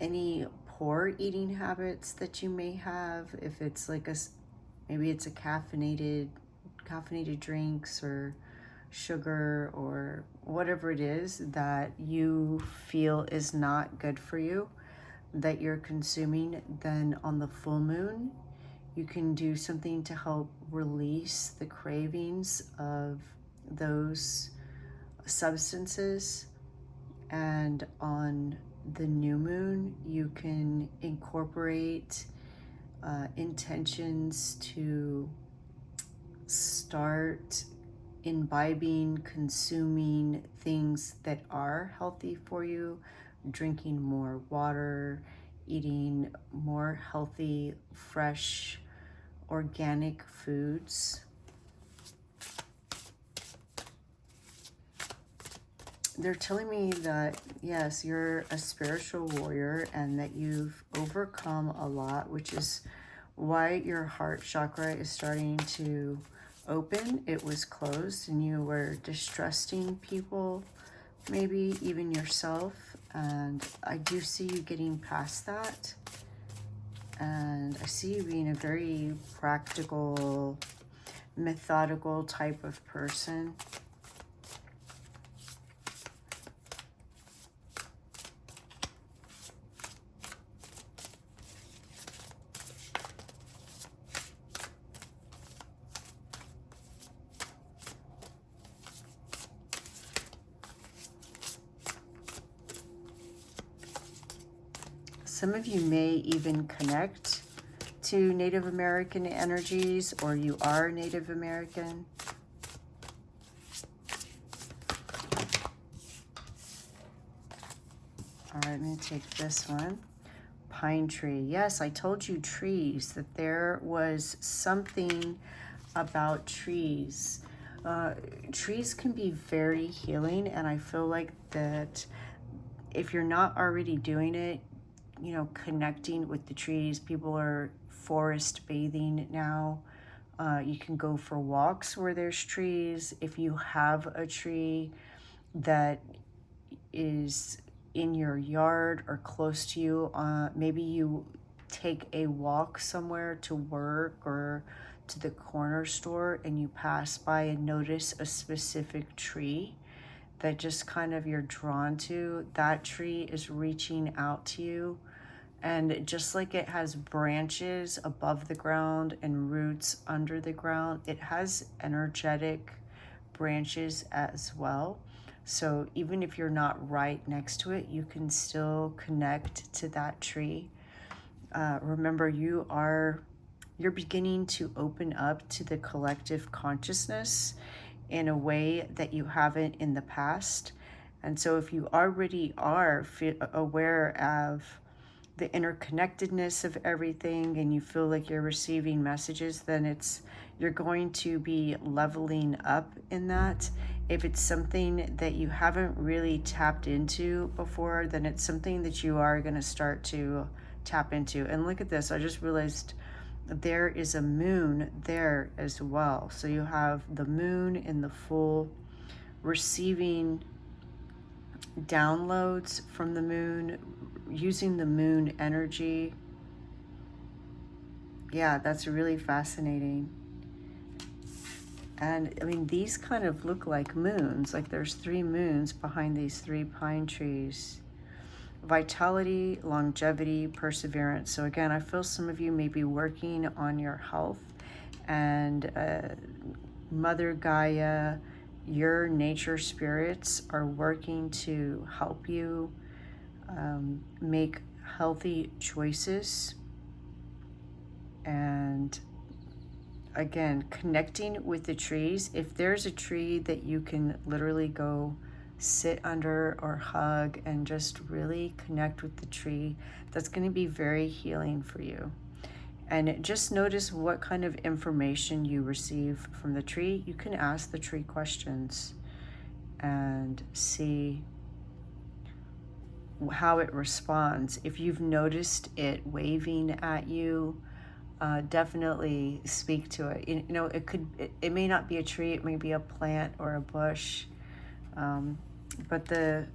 any poor eating habits that you may have, if it's like maybe it's a caffeinated drinks or sugar or whatever it is that you feel is not good for you that you're consuming, then on the full moon you can do something to help release the cravings of those substances. And on the new moon you can incorporate intentions to start imbibing, consuming things that are healthy for you, drinking more water, eating more healthy, fresh, organic foods. They're telling me that, yes, you're a spiritual warrior and that you've overcome a lot, which is why your heart chakra is starting to open. It was closed and you were distrusting people, maybe even yourself. And I do see you getting past that. And I see you being a very practical, methodical type of person. Some of you may even connect to Native American energies, or you are Native American. All right, I'm going to take this one. Pine tree. Yes, I told you trees, that there was something about trees. Trees can be very healing, and I feel like that if you're not already doing it, you know, connecting with the trees. People are forest bathing now. You can go for walks where there's trees. If you have a tree that is in your yard or close to you, maybe you take a walk somewhere to work or to the corner store and you pass by and notice a specific tree that just kind of you're drawn to. That tree is reaching out to you And just like it has branches above the ground and roots under the ground, it has energetic branches as well. So even if you're not right next to it, you can still connect to that tree. Remember, you're beginning to open up to the collective consciousness in a way that you haven't in the past. And so if you already are aware of the interconnectedness of everything and you feel like you're receiving messages, then you're going to be leveling up in that. If it's something that you haven't really tapped into before, then it's something that you are going to start to tap into. And look at this, I just realized there is a moon there as well. So you have the moon in the full, receiving downloads from the moon, using the moon energy. Yeah, that's really fascinating. And I mean, these kind of look like moons, like there's 3 moons behind these 3 pine trees. Vitality, longevity, perseverance. So again, I feel some of you may be working on your health, and Mother Gaia, your nature spirits are working to help you make healthy choices. And again, connecting with the trees. If there's a tree that you can literally go sit under or hug and just really connect with the tree, that's going to be very healing for you. And just notice what kind of information you receive from the tree. You can ask the tree questions and see how it responds. If you've noticed it waving at you, definitely speak to it. You know, it may not be a tree, it may be a plant or a bush. But the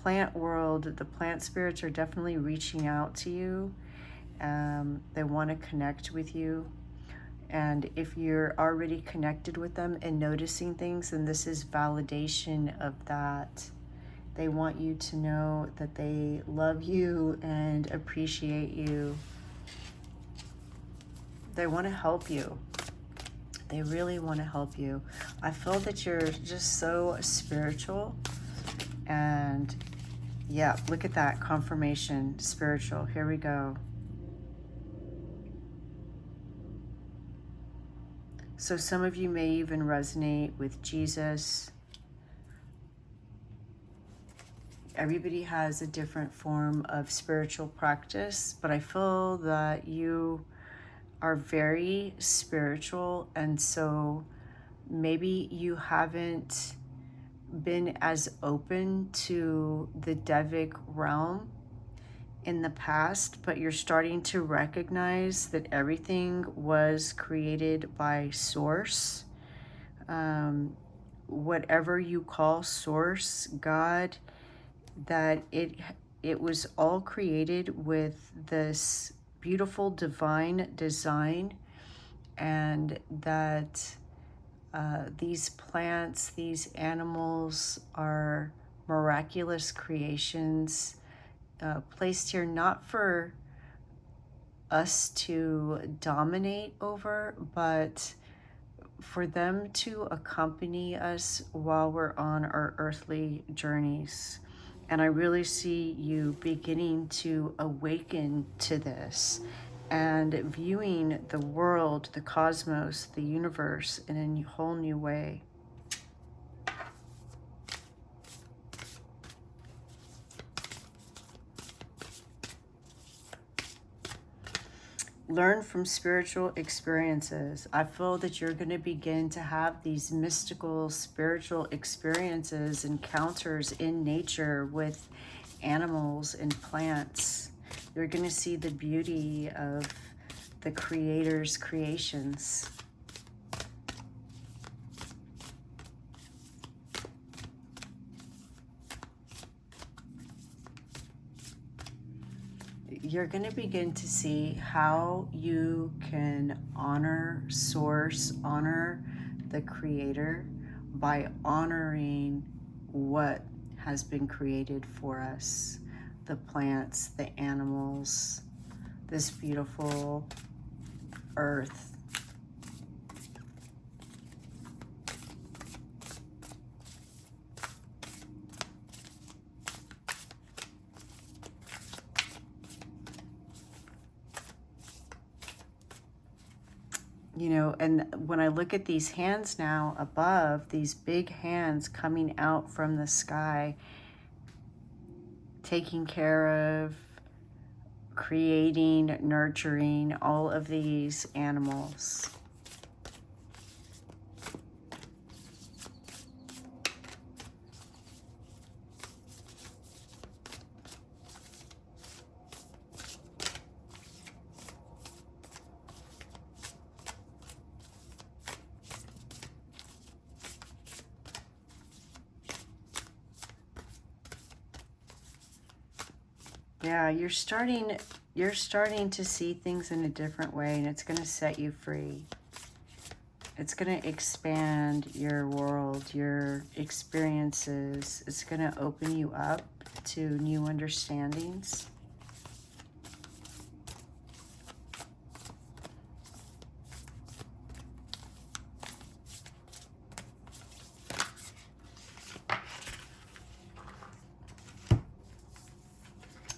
plant world, the plant spirits are definitely reaching out to you. They want to connect with you. And if you're already connected with them and noticing things, then this is validation of that. They want you to know that they love you and appreciate you. They want to help you. They really want to help you. I feel that you're just so spiritual. And yeah, look at that confirmation, spiritual. Here we go. So some of you may even resonate with Jesus. Everybody has a different form of spiritual practice, but I feel that you are very spiritual, and so maybe you haven't been as open to the Devic realm in the past, but you're starting to recognize that everything was created by Source. Whatever you call Source, God, that it was all created with this beautiful divine design, and that these plants, these animals are miraculous creations placed here not for us to dominate over, but for them to accompany us while we're on our earthly journeys. And I really see you beginning to awaken to this and viewing the world, the cosmos, the universe in a whole new way. Learn from spiritual experiences. I feel that you're going to begin to have these mystical spiritual experiences, encounters in nature with animals and plants. You're going to see the beauty of the Creator's creations. You're going to begin to see how you can honor Source, honor the Creator by honoring what has been created for us. the plants, the animals, this beautiful earth. You know, and when I look at these hands now above, these big hands coming out from the sky, taking care of, creating, nurturing all of these animals. Yeah, you're starting to see things in a different way, and it's going to set you free. It's going to expand your world, your experiences. It's going to open you up to new understandings.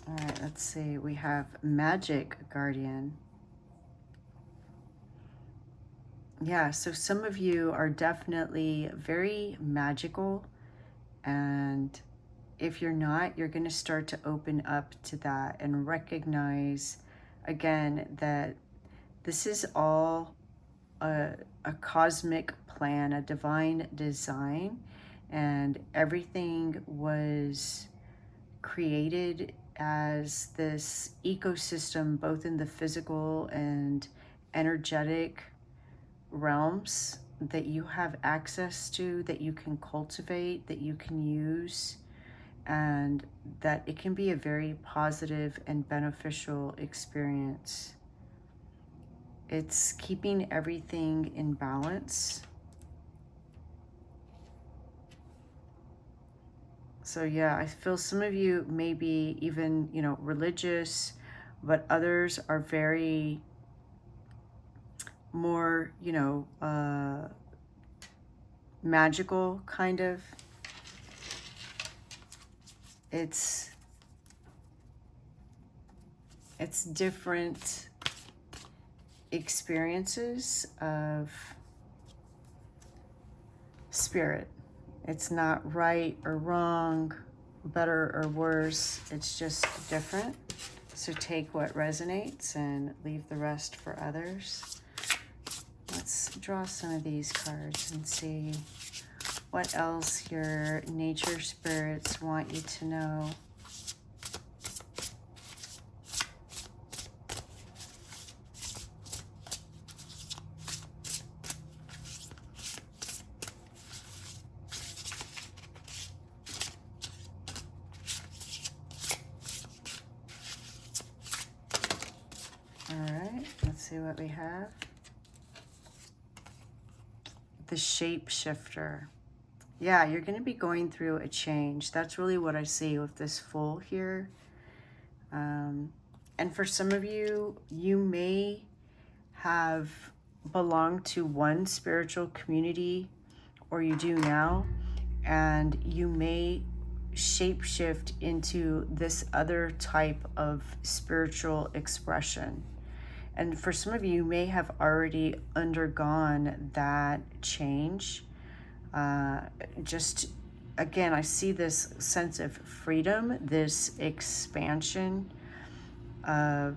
All right, let's see. We have Magic Guardian. Yeah, so some of you are definitely very magical, and if you're not, you're going to start to open up to that and recognize again that this is all a cosmic plan, a divine design, and everything was created as this ecosystem, both in the physical and energetic realms, that you have access to, that you can cultivate, that you can use, and that it can be a very positive and beneficial experience. It's keeping everything in balance. So yeah, I feel some of you may be even, you know, religious, but others are very more, you know, magical kind of. It's different experiences of spirit. It's not right or wrong, better or worse. It's just different. So take what resonates and leave the rest for others. Let's draw some of these cards and see what else your nature spirits want you to know. All right, let's see what we have. The shapeshifter. Yeah, you're going to be going through a change. That's really what I see with this full here. And for some of you, you may have belonged to one spiritual community, or you do now, and you may shapeshift into this other type of spiritual expression. And for some of you, you may have already undergone that change. Just, again, I see this sense of freedom, this expansion of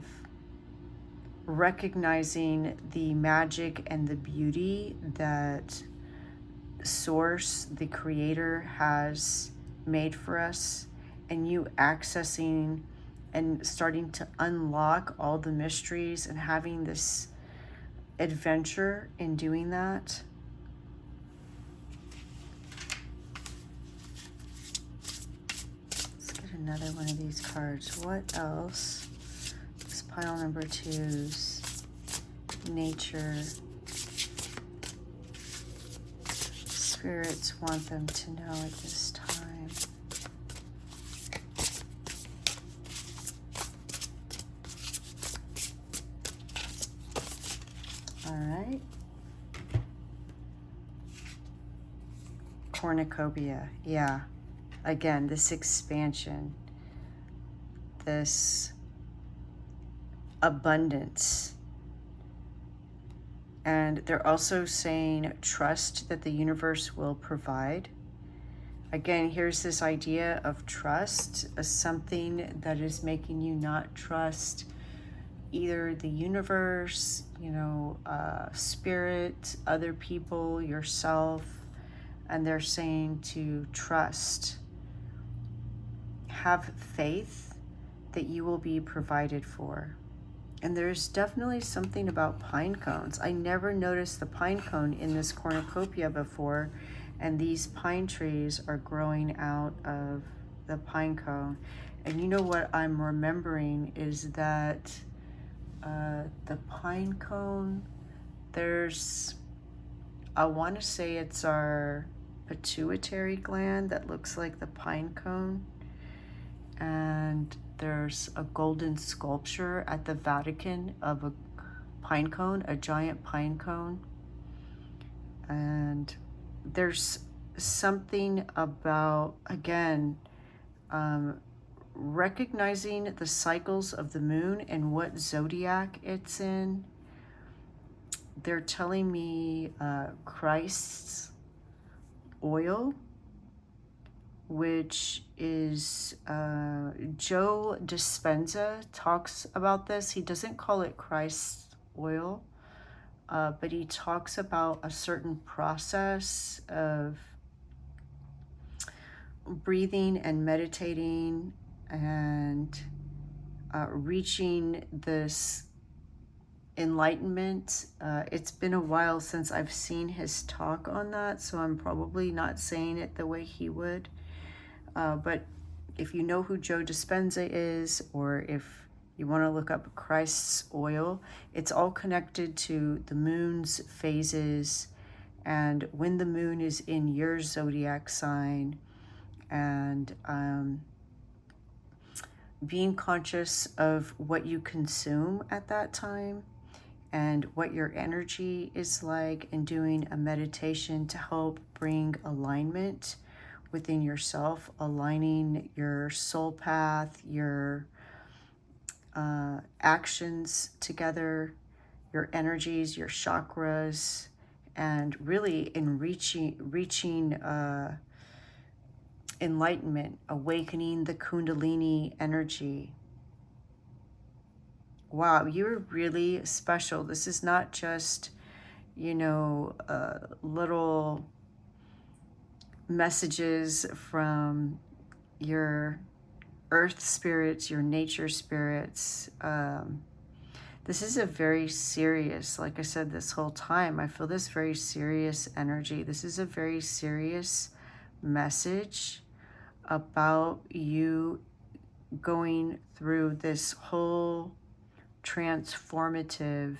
recognizing the magic and the beauty that Source, the Creator, has made for us, and you accessing and starting to unlock all the mysteries and having this adventure in doing that. Let's get another one of these cards. What else? This pile number 2's nature spirits want them to know at this time. cornucopia. Yeah. Again, this expansion, this abundance. And they're also saying trust that the universe will provide. Again, here's this idea of trust as something that is making you not trust either the universe, spirit, other people, yourself. And they're saying to trust, have faith that you will be provided for. And there's definitely something about pine cones. I never noticed the pine cone in this cornucopia before, and these pine trees are growing out of the pine cone. And you know what I'm remembering is that the pine cone, I want to say it's our pituitary gland that looks like the pine cone. And there's a golden sculpture at the Vatican of a pine cone, a giant pine cone. And there's something about, again, recognizing the cycles of the moon and what zodiac it's in. They're telling me Christ's oil, which is Joe Dispenza talks about this. He doesn't call it Christ's oil, but he talks about a certain process of breathing and meditating and reaching this enlightenment. It's been a while since I've seen his talk on that, so I'm probably not saying it the way he would. But if you know who Joe Dispenza is, or if you want to look up Christ's oil, it's all connected to the moon's phases and when the moon is in your zodiac sign, and being conscious of what you consume at that time and what your energy is like, and doing a meditation to help bring alignment within yourself, aligning your soul path, your actions together, your energies, your chakras, and really in reaching enlightenment, awakening the Kundalini energy. Wow, you're really special. This is not just, little messages from your earth spirits, your nature spirits. This is a very serious, like I said this whole time, I feel this very serious energy. This is a very serious message about you going through this whole transformative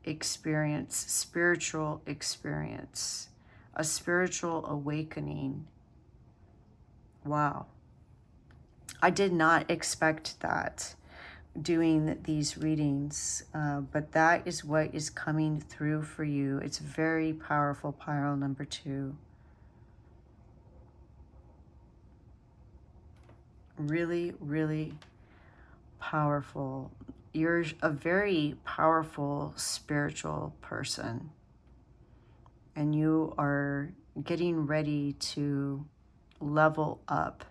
experience, spiritual experience, a spiritual awakening. Wow. I did not expect that doing these readings, but that is what is coming through for you. It's very powerful, pile number 2. Really, really powerful. You're a very powerful spiritual person, and you are getting ready to level up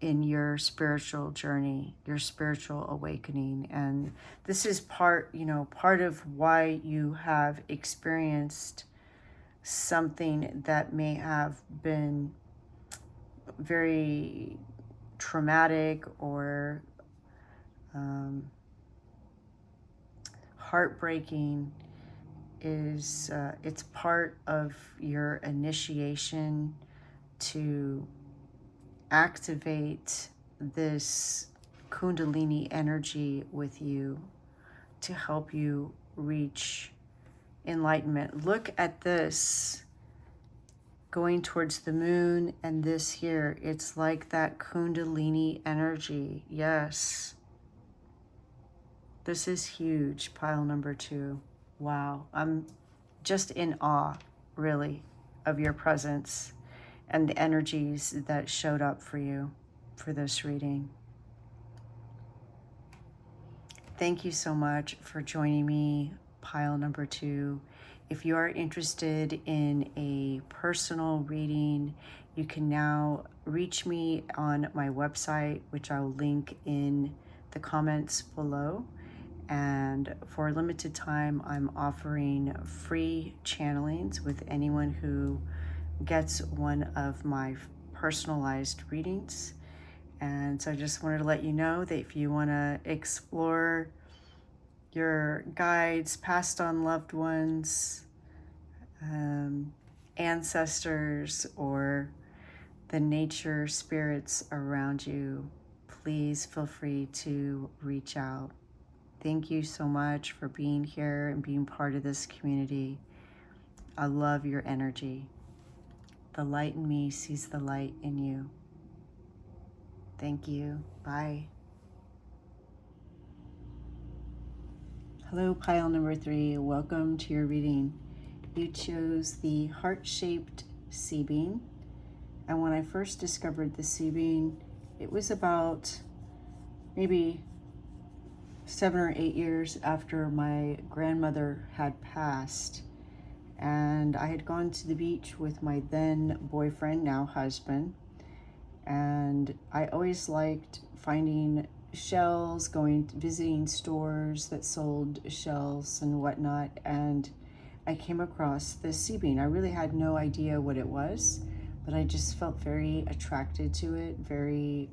in your spiritual journey, your spiritual awakening. And this is part of why you have experienced something that may have been very traumatic or heartbreaking. Is it's part of your initiation to activate this Kundalini energy with you to help you reach enlightenment. Look at this going towards the moon, and this here, it's like that Kundalini energy. Yes, this is huge, pile number 2. Wow, I'm just in awe, really, of your presence. and the energies that showed up for you for this reading. Thank you so much for joining me, pile number 2. If you are interested in a personal reading, you can now reach me on my website, which I'll link in the comments below. And for a limited time, I'm offering free channelings with anyone who gets one of my personalized readings. And so I just wanted to let you know that if you want to explore your guides, passed on loved ones, ancestors, or the nature spirits around you, please feel free to reach out. Thank you so much for being here and being part of this community. I love your energy. The light in me sees the light in you. Thank you. Bye. Hello, pile number 3. Welcome to your reading. You chose the heart-shaped sea bean. And when I first discovered the sea bean, it was about maybe 7 or 8 years after my grandmother had passed. And I had gone to the beach with my then boyfriend, now husband. And I always liked finding shells, visiting stores that sold shells and whatnot. And I came across this sea bean. I really had no idea what it was, but I just felt very attracted to it, very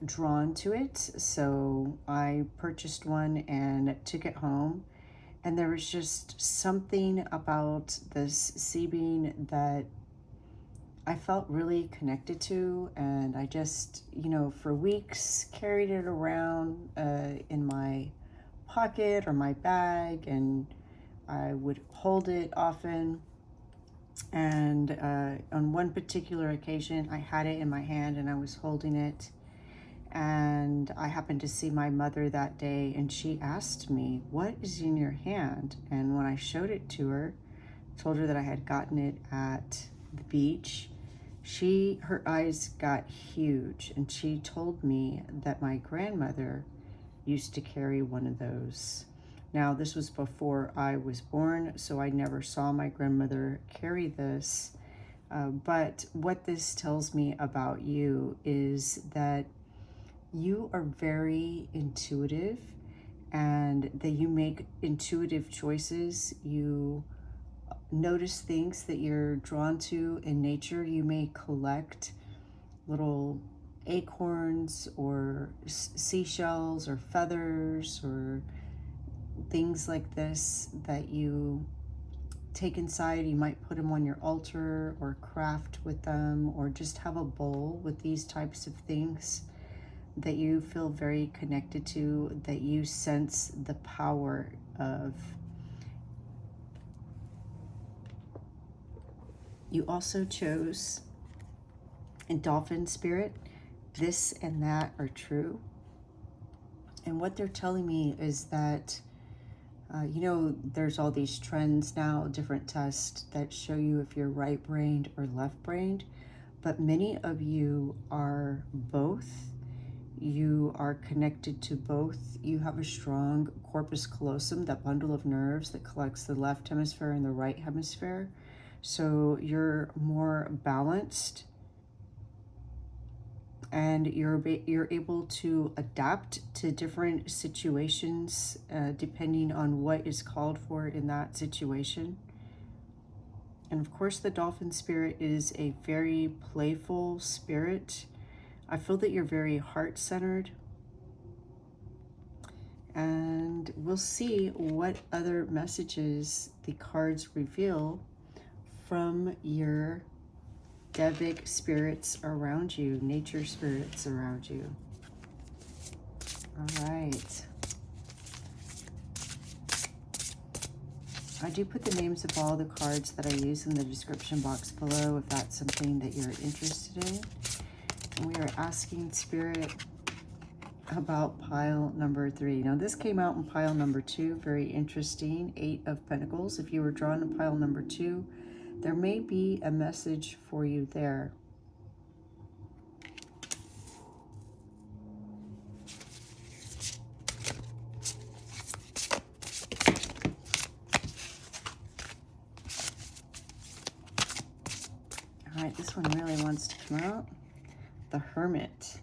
drawn to it. So I purchased one and took it home. And there was just something about this sea bean that I felt really connected to, and I just, for weeks carried it around in my pocket or my bag, and I would hold it often. And on one particular occasion, I had it in my hand and I was holding it, and I happened to see my mother that day, and she asked me, "What is in your hand?" And when I showed it to her, told her that I had gotten it at the beach, her eyes got huge, and she told me that my grandmother used to carry one of those. Now, this was before I was born, so I never saw my grandmother carry this. But what this tells me about you is that you are very intuitive, and that you make intuitive choices. You notice things that you're drawn to in nature. You may collect little acorns or seashells or feathers or things like this that you take inside. You might put them on your altar or craft with them, or just have a bowl with these types of things that you feel very connected to, that you sense the power of. You also chose in Dolphin spirit, this and that are true. And what they're telling me is that, there's all these trends now, different tests that show you if you're right-brained or left-brained, but many of you are both. You are connected to both. You have a strong corpus callosum, that bundle of nerves that collects the left hemisphere and the right hemisphere. So you're more balanced, and you're able to adapt to different situations depending on what is called for in that situation. And of course, the dolphin spirit is a very playful spirit. I feel that you're very heart-centered. And we'll see what other messages the cards reveal from your Devic spirits around you, nature spirits around you. All right. I do put the names of all the cards that I use in the description box below if that's something that you're interested in. And we are asking Spirit about pile number 3. Now this came out in pile number 2, very interesting, 8 of Pentacles. If you were drawn to pile number 2, there may be a message for you there. All right, this one really wants to come out. The Hermit.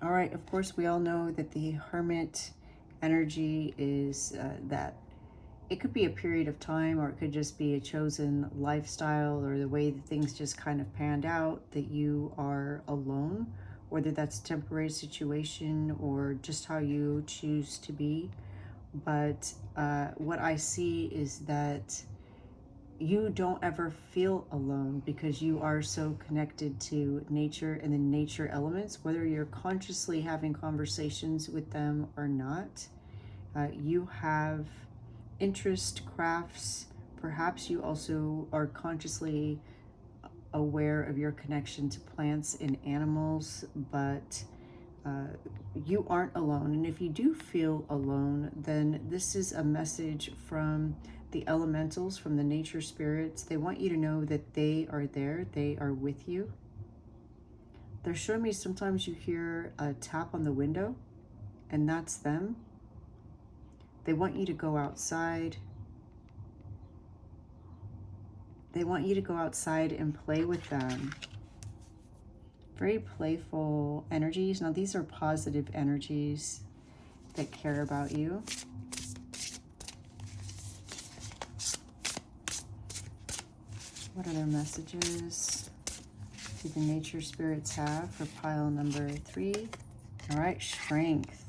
All right, of course, we all know that the Hermit energy is that it could be a period of time, or it could just be a chosen lifestyle, or the way that things just kind of panned out, that you are alone, whether that's a temporary situation or just how you choose to be. But what I see is that you don't ever feel alone, because you are so connected to nature and the nature elements, whether you're consciously having conversations with them or not. You have interest, crafts. Perhaps you also are consciously aware of your connection to plants and animals, but you aren't alone. And if you do feel alone, then this is a message from the elementals, from the nature spirits. They want you to know that they are there, they are with you. They're showing me sometimes you hear a tap on the window, and that's them. They want you to go outside. They want you to go outside and play with them. Very playful energies. Now, these are positive energies that care about you. What other messages do the nature spirits have for pile number 3? All right, strength.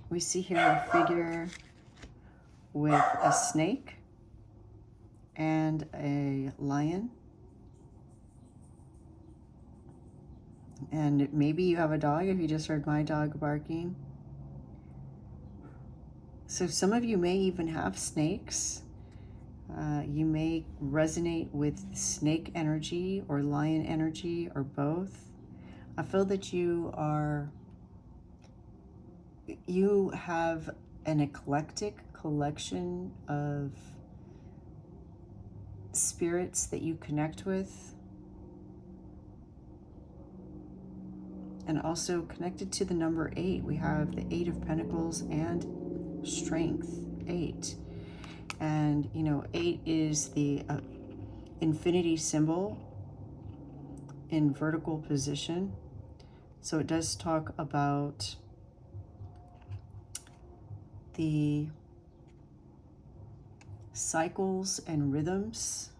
We see here a figure with a snake and a lion. And maybe you have a dog, if you just heard my dog barking. So some of you may even have snakes. You may resonate with snake energy or lion energy or both. I feel that you have an eclectic collection of spirits that you connect with, and also connected to the number 8. We have the 8 of Pentacles and strength, 8. And, you know, 8 is the infinity symbol in vertical position. So it does talk about the cycles and rhythms.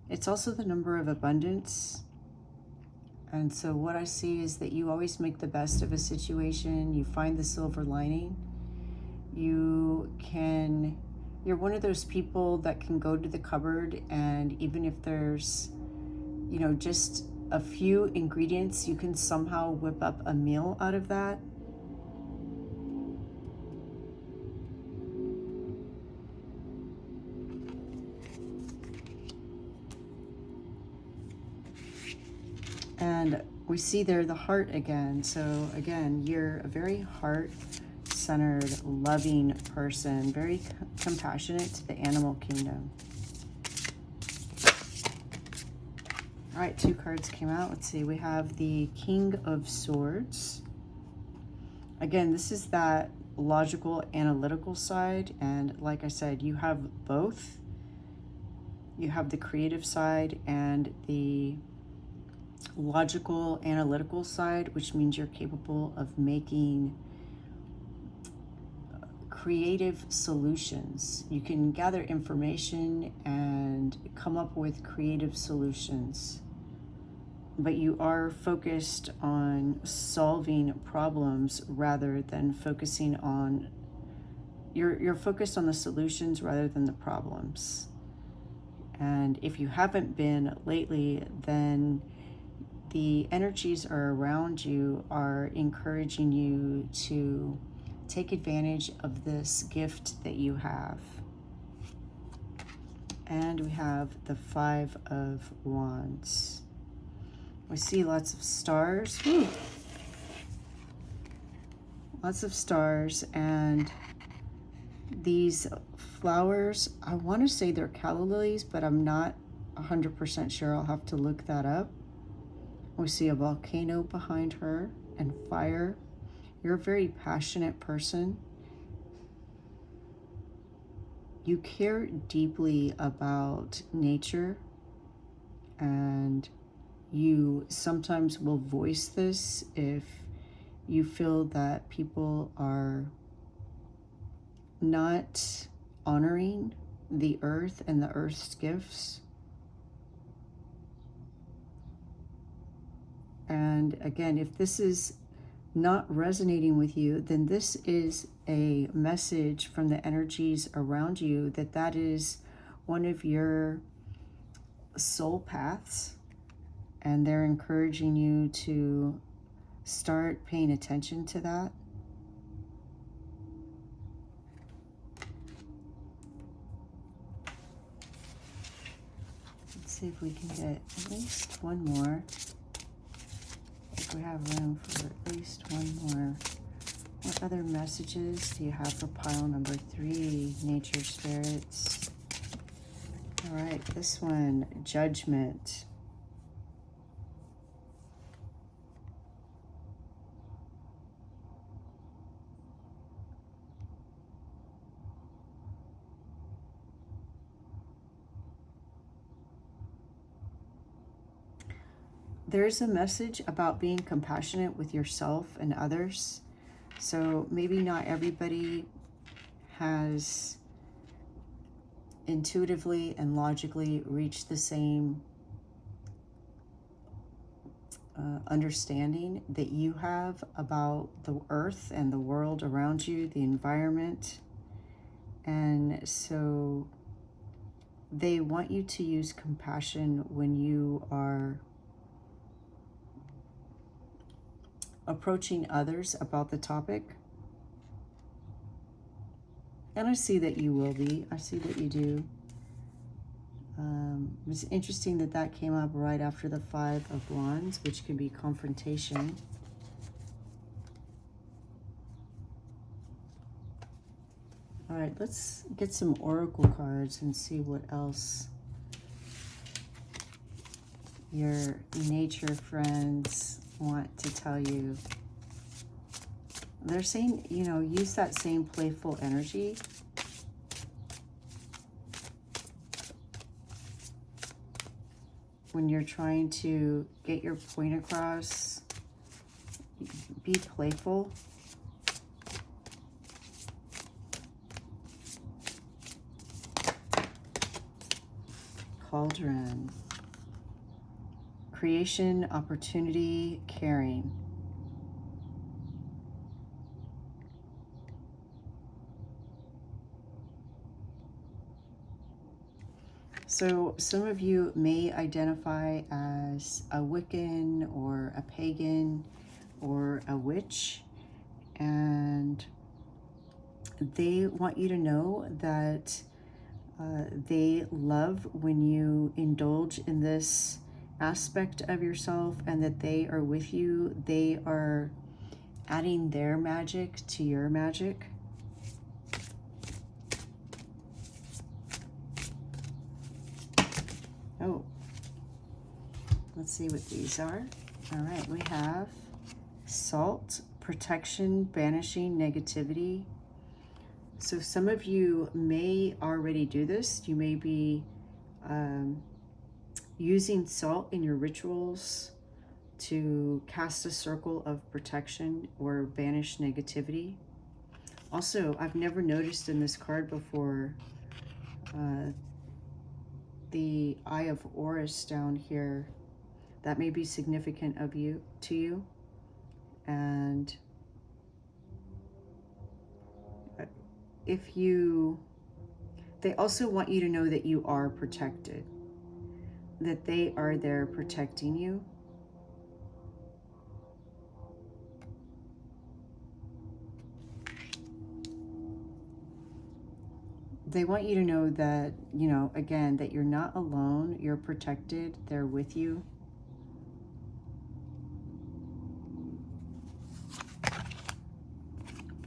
It's also the number of abundance. And so what I see is that you always make the best of a situation. You find the silver lining. You're one of those people that can go to the cupboard, and even if there's, you know, just a few ingredients, you can somehow whip up a meal out of that. And we see there the heart again. So again, you're a very heart-centered, loving person, very compassionate to the animal kingdom. All right, 2 cards came out. Let's see, we have the King of Swords. Again, this is that logical, analytical side. And like I said, you have both. You have the creative side and the logical, analytical side, which means you're capable of making creative solutions. You can gather information and come up with creative solutions, but you are focused on solving problems rather than focusing on, you're focused on the solutions rather than the problems. And if you haven't been lately, then the energies around you are encouraging you to take advantage of this gift that you have. And we have the 5 of Wands. We see lots of stars. Whew. Lots of stars, and these flowers, I want to say they're calla lilies, but I'm not 100% sure. I'll have to look that up. We see a volcano behind her and fire. You're a very passionate person. You care deeply about nature, and you sometimes will voice this if you feel that people are not honoring the earth and the earth's gifts. And again, if this is not resonating with you, then this is a message from the energies around you that that is one of your soul paths, and they're encouraging you to start paying attention to that. Let's see if we can get at least one more. If we have room for at least one more. What other messages do you have for pile number 3, nature spirits? All right, this one, judgment. There's a message about being compassionate with yourself and others. So maybe not everybody has intuitively and logically reached the same understanding that you have about the earth and the world around you, the environment. And so they want you to use compassion when you are approaching others about the topic. And I see that you will be. I see that you do. It's interesting that that came up right after the 5 of Wands, which can be confrontation. All right, let's get some oracle cards and see what else your nature friends want to tell you. They're saying, you know, use that same playful energy. When you're trying to get your point across, be playful. Cauldron. Creation, opportunity, caring. So some of you may identify as a Wiccan or a pagan or a witch, and they want you to know that they love when you indulge in this aspect of yourself, and that they are with you. They are adding their magic to your magic. Oh, let's see what these are. All right, we have salt, protection, banishing negativity. So some of you may already do this. You may be using salt in your rituals to cast a circle of protection or banish negativity. Also, I've never noticed in this card before the Eye of Horus down here. That may be significant to you. And they also want you to know that you are protected, that they are there protecting you. They want you to know that, you know, again, that you're not alone, you're protected, they're with you.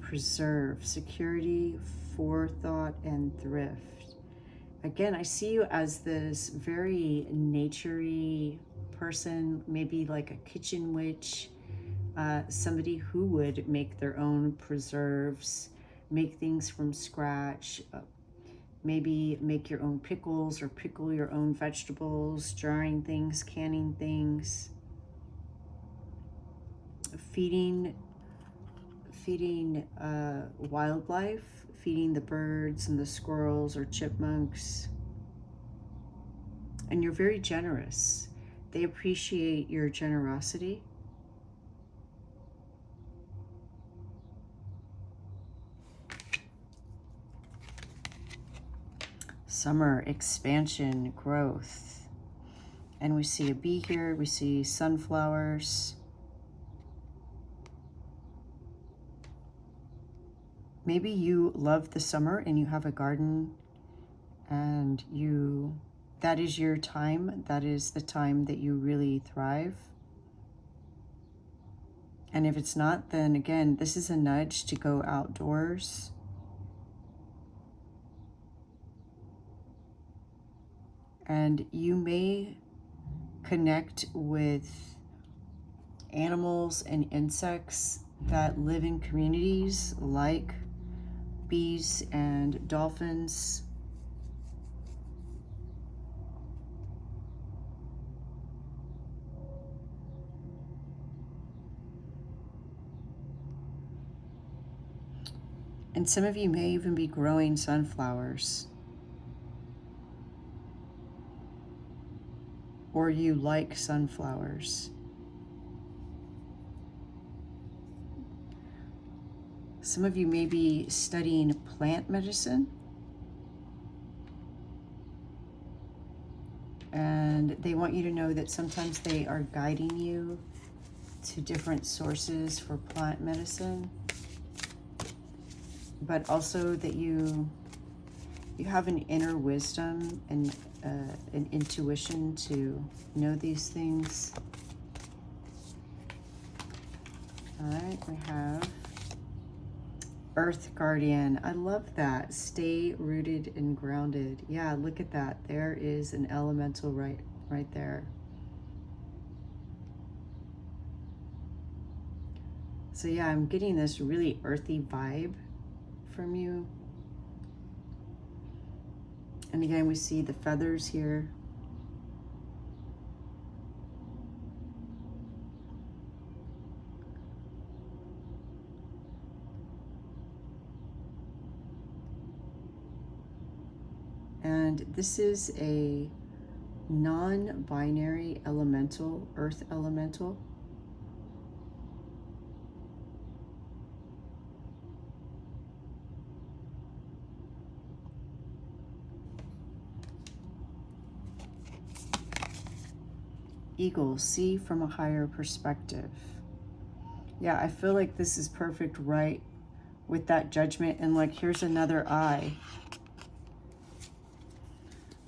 preserve, security, forethought, and thrift. Again, I see you as this very nature-y person, maybe like a kitchen witch, somebody who would make their own preserves, make things from scratch, maybe make your own pickles or pickle your own vegetables, jarring things, canning things, feeding wildlife, feeding the birds and the squirrels or chipmunks. And you're very generous. They appreciate your generosity. Summer, expansion, growth. And we see a bee here, we see sunflowers. Maybe you love the summer and you have a garden and that is your time. That is the time that you really thrive. And if it's not, then again, this is a nudge to go outdoors. And you may connect with animals and insects that live in communities like bees and dolphins. And some of you may even be growing sunflowers. Or you like sunflowers. Some of you may be studying plant medicine. And they want you to know that sometimes they are guiding you to different sources for plant medicine. But also that you have an inner wisdom and an intuition to know these things. All right, we have Earth Guardian. I love that. Stay rooted and grounded. Yeah, look at that. There is an elemental right there. So yeah, I'm getting this really earthy vibe from you. And again, we see the feathers here. And this is a non-binary elemental, earth elemental. Eagle, see from a higher perspective. Yeah, I feel like this is perfect right with that judgment. And like, here's another eye.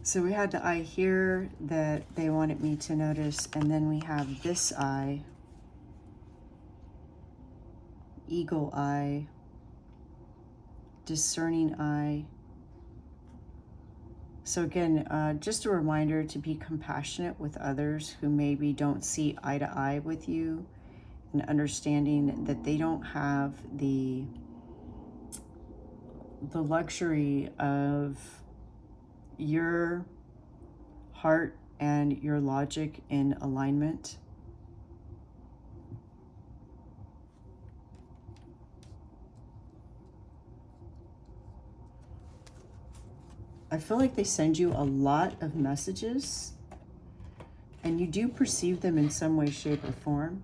So we had the eye here that they wanted me to notice. And then we have this eye. Eagle eye. Discerning eye. So again, just a reminder to be compassionate with others who maybe don't see eye to eye with you, and understanding that they don't have the luxury of your heart and your logic in alignment. I feel like they send you a lot of messages, and you do perceive them in some way, shape, or form.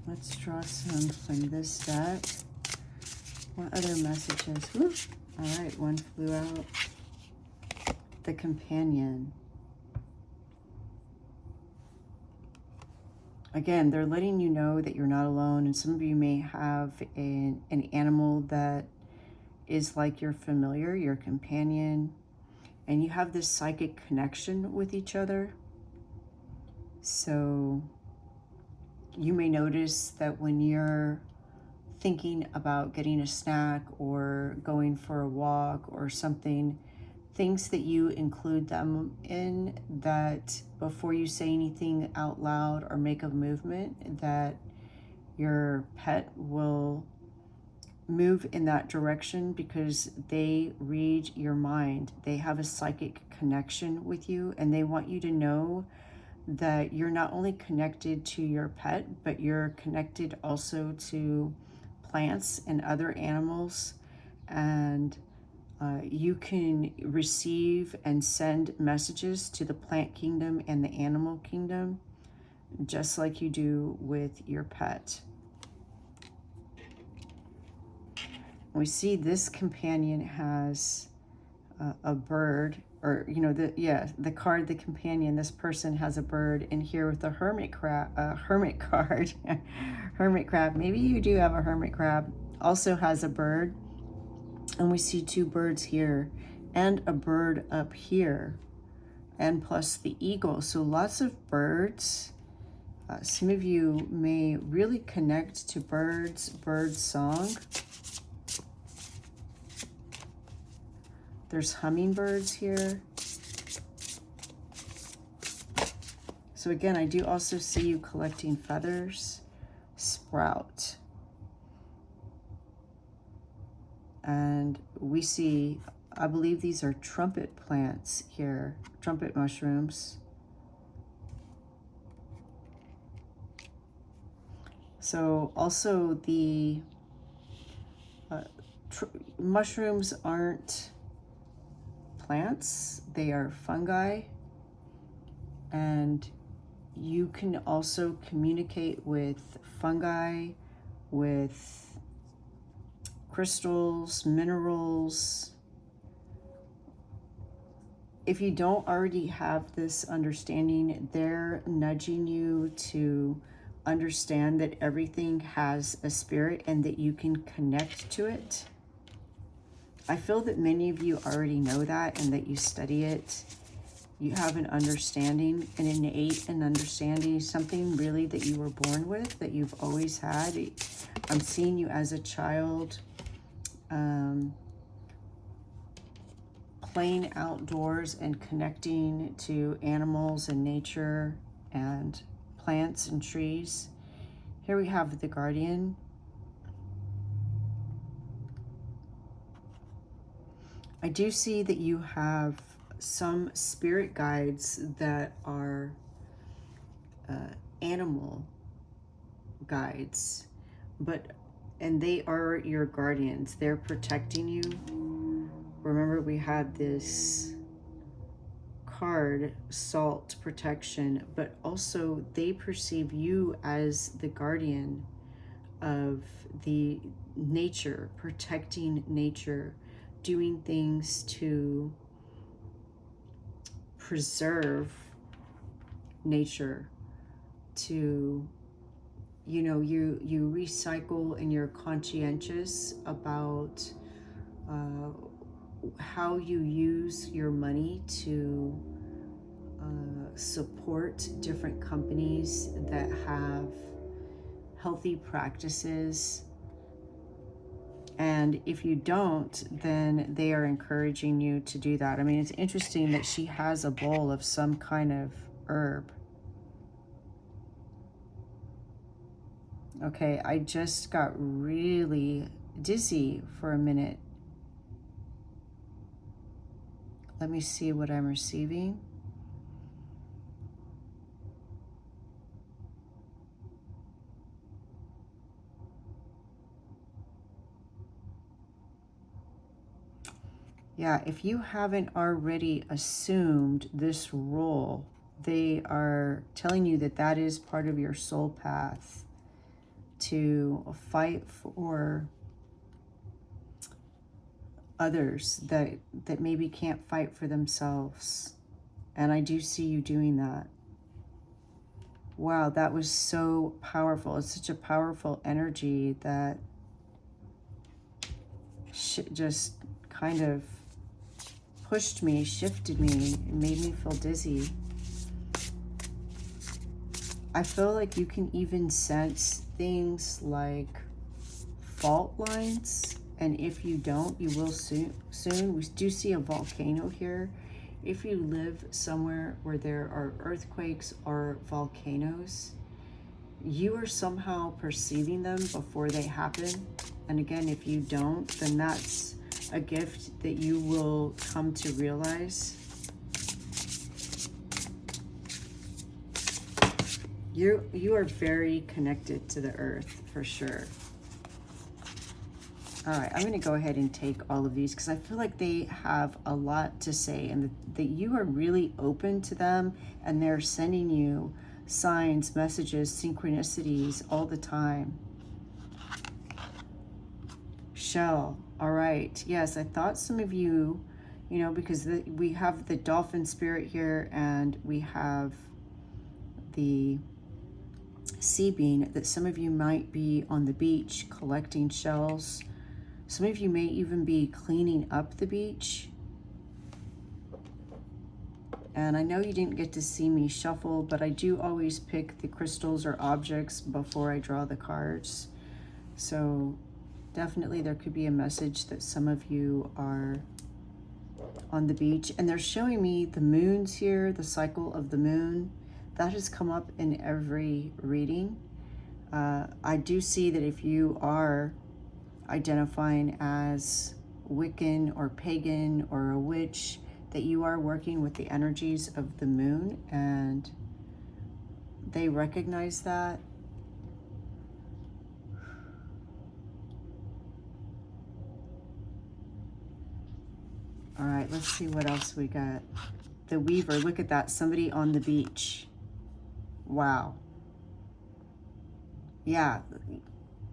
Let's draw some from this deck. What other messages? Woo. All right, one flew out. The Companion. Again, they're letting you know that you're not alone, and some of you may have an animal that is like your familiar, your companion, and you have this psychic connection with each other. So you may notice that when you're thinking about getting a snack or going for a walk or something, things that you include them in, that before you say anything out loud or make a movement, that your pet will move in that direction because they read your mind. They have a psychic connection with you, and they want you to know that you're not only connected to your pet, but you're connected also to plants and other animals, and you can receive and send messages to the plant kingdom and the animal kingdom, just like you do with your pet. We see this companion has a bird, or the card, the companion, this person has a bird in here with a hermit crab, hermit card. Hermit crab, maybe you do have a hermit crab, also has a bird. And we see two birds here and a bird up here, and plus the eagle. So lots of birds. Some of you may really connect to birds, bird song. There's hummingbirds here. So again, I do also see you collecting feathers. Sprout. And we see, I believe these are trumpet plants here, trumpet mushrooms. So also the mushrooms aren't plants, they are fungi. And you can also communicate with fungi, with crystals, minerals. If you don't already have this understanding, they're nudging you to understand that everything has a spirit and that you can connect to it. I feel that many of you already know that and that you study it. You have an understanding, an innate understanding, something really that you were born with, that you've always had. I'm seeing you as a child playing outdoors and connecting to animals and nature and plants and trees. Here we have the guardian. I do see that you have some spirit guides that are animal guides, and they are your guardians. They're protecting you. Remember, we had this card, salt protection, but also they perceive you as the guardian of the nature, protecting nature, doing things to preserve nature, to, you recycle and you're conscientious about how you use your money to support different companies that have healthy practices. And if you don't, then they are encouraging you to do that. I mean, it's interesting that she has a bowl of some kind of herb. Okay, I just got really dizzy for a minute. Let me see what I'm receiving. Yeah, if you haven't already assumed this role, they are telling you that that is part of your soul path, to fight for others that maybe can't fight for themselves. And I do see you doing that. Wow, that was so powerful. It's such a powerful energy that just kind of pushed me, shifted me, it made me feel dizzy. I feel like you can even sense things like fault lines, and if you don't, you will soon. We do see a volcano here. If you live somewhere where there are earthquakes or volcanoes, you are somehow perceiving them before they happen. And again, if you don't, then that's a gift that you will come to realize. You are very connected to the earth, for sure. All right, I'm going to go ahead and take all of these because I feel like they have a lot to say, and that you are really open to them, and they're sending you signs, messages, synchronicities all the time. Shell. All right. Yes, I thought some of you, because we have the dolphin spirit here, and we have the sea being, that some of you might be on the beach collecting shells. Some of you may even be cleaning up the beach. And I know you didn't get to see me shuffle, but I do always pick the crystals or objects before I draw the cards. So definitely there could be a message that some of you are on the beach. And they're showing me the moons here, the cycle of the moon. That has come up in every reading. I do see that if you are identifying as Wiccan or pagan or a witch, that you are working with the energies of the moon, and they recognize that. All right, let's see what else we got. The Weaver, look at that, somebody on the beach. Wow. Yeah,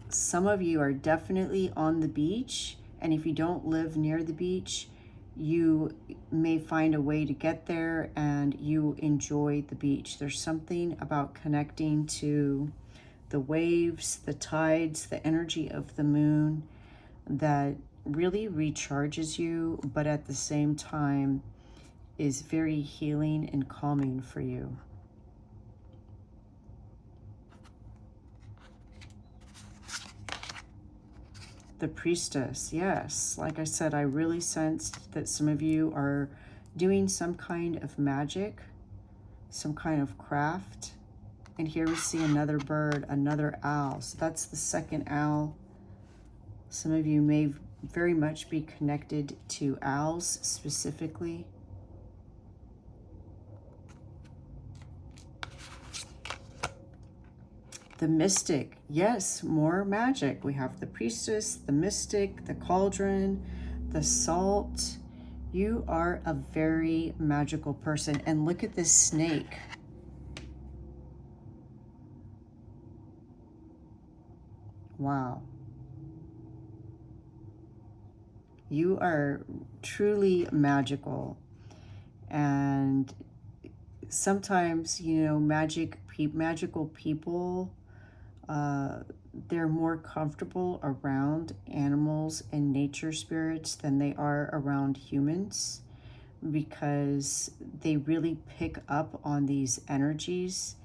some of you are definitely on the beach, and if you don't live near the beach, you may find a way to get there and you enjoy the beach. There's something about connecting to the waves, the tides, the energy of the moon that really recharges you, but at the same time is very healing and calming for you. The Priestess, yes. Like I said, I really sensed that some of you are doing some kind of magic, some kind of craft. And here we see another bird, another owl. So that's the second owl. Some of you may very much be connected to owls specifically. The Mystic, yes, more magic. We have the Priestess, the Mystic, the Cauldron, the Salt. You are a very magical person. And look at this snake. Wow. You are truly magical. And sometimes, magical people, they're more comfortable around animals and nature spirits than they are around humans, because they really pick up on these energies,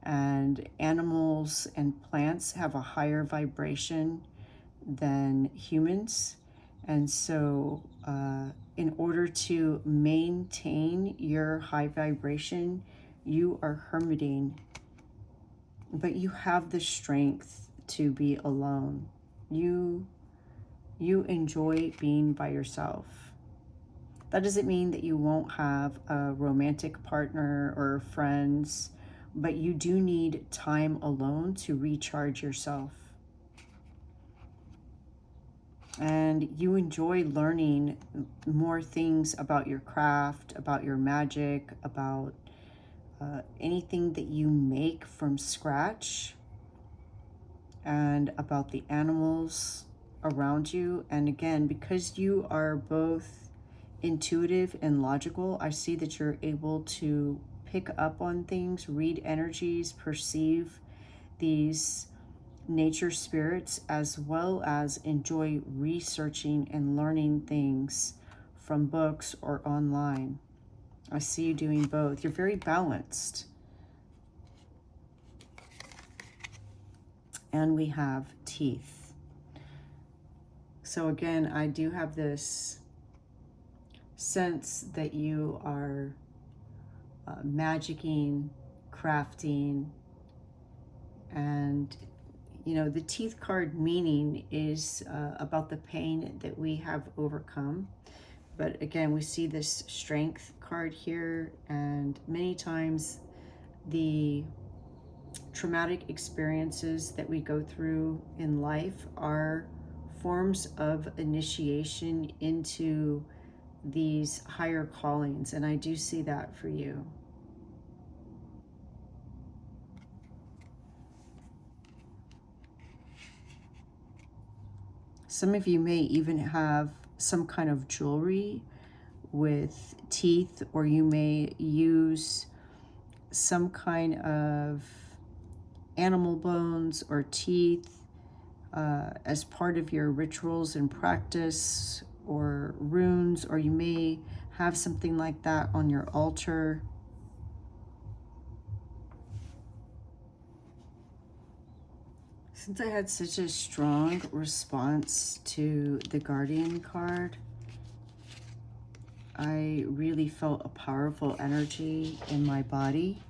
and animals and plants have a higher vibration than humans. And so in order to maintain your high vibration, you are hermiting, but you have the strength to be alone. You enjoy being by yourself. That doesn't mean that you won't have a romantic partner or friends, but you do need time alone to recharge yourself. And you enjoy learning more things about your craft, about your magic, about anything that you make from scratch, and about the animals around you. And again, because you are both intuitive and logical, I see that you're able to pick up on things, read energies, perceive these nature spirits, as well as enjoy researching and learning things from books or online. I see you doing both. You're very balanced. And we have teeth. So again, I do have this sense that you are magicking, crafting, and you know, the teeth card meaning is about the pain that we have overcome. But again, we see this strength card here, and many times the traumatic experiences that we go through in life are forms of initiation into these higher callings, and I do see that for you. Some of you may even have some kind of jewelry with teeth, or you may use some kind of animal bones or teeth as part of your rituals and practice, or runes, or you may have something like that on your altar. Since I had such a strong response to the Guardian card, I really felt a powerful energy in my body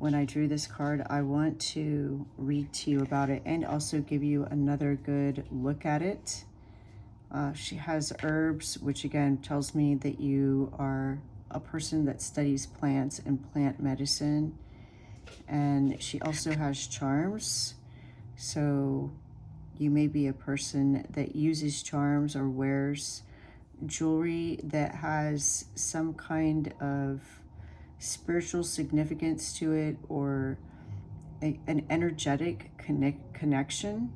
when I drew this card. I want to read to you about it and also give you another good look at it. She has herbs, which again tells me that you are a person that studies plants and plant medicine. And she also has charms. So you may be a person that uses charms or wears jewelry that has some kind of spiritual significance to it, or an energetic connection.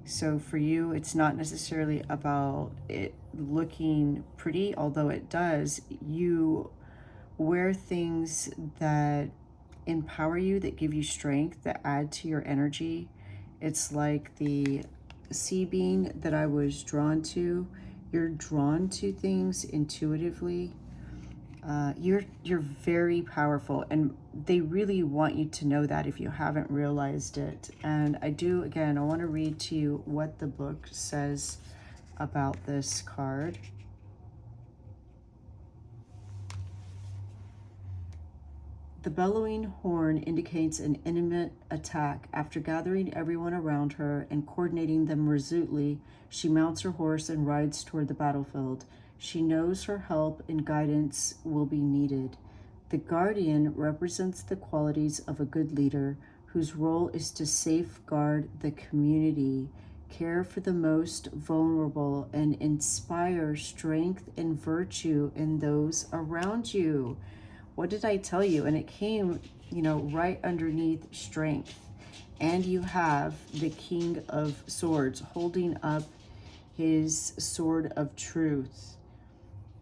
So for you, it's not necessarily about it looking pretty, although it does. You wear things that empower you, that give you strength, that add to your energy. It's like the sea bean that I was drawn to. You're drawn to things intuitively. You're very powerful, and they really want you to know that if you haven't realized it. And I want to read to you what the book says about this card. The bellowing horn indicates an imminent attack. After gathering everyone around her and coordinating them resolutely, she mounts her horse and rides toward the battlefield. She knows her help and guidance will be needed. The guardian represents the qualities of a good leader whose role is to safeguard the community, care for the most vulnerable, and inspire strength and virtue in those around you. What did I tell you? And it came, right underneath strength. And you have the King of Swords holding up his sword of truth.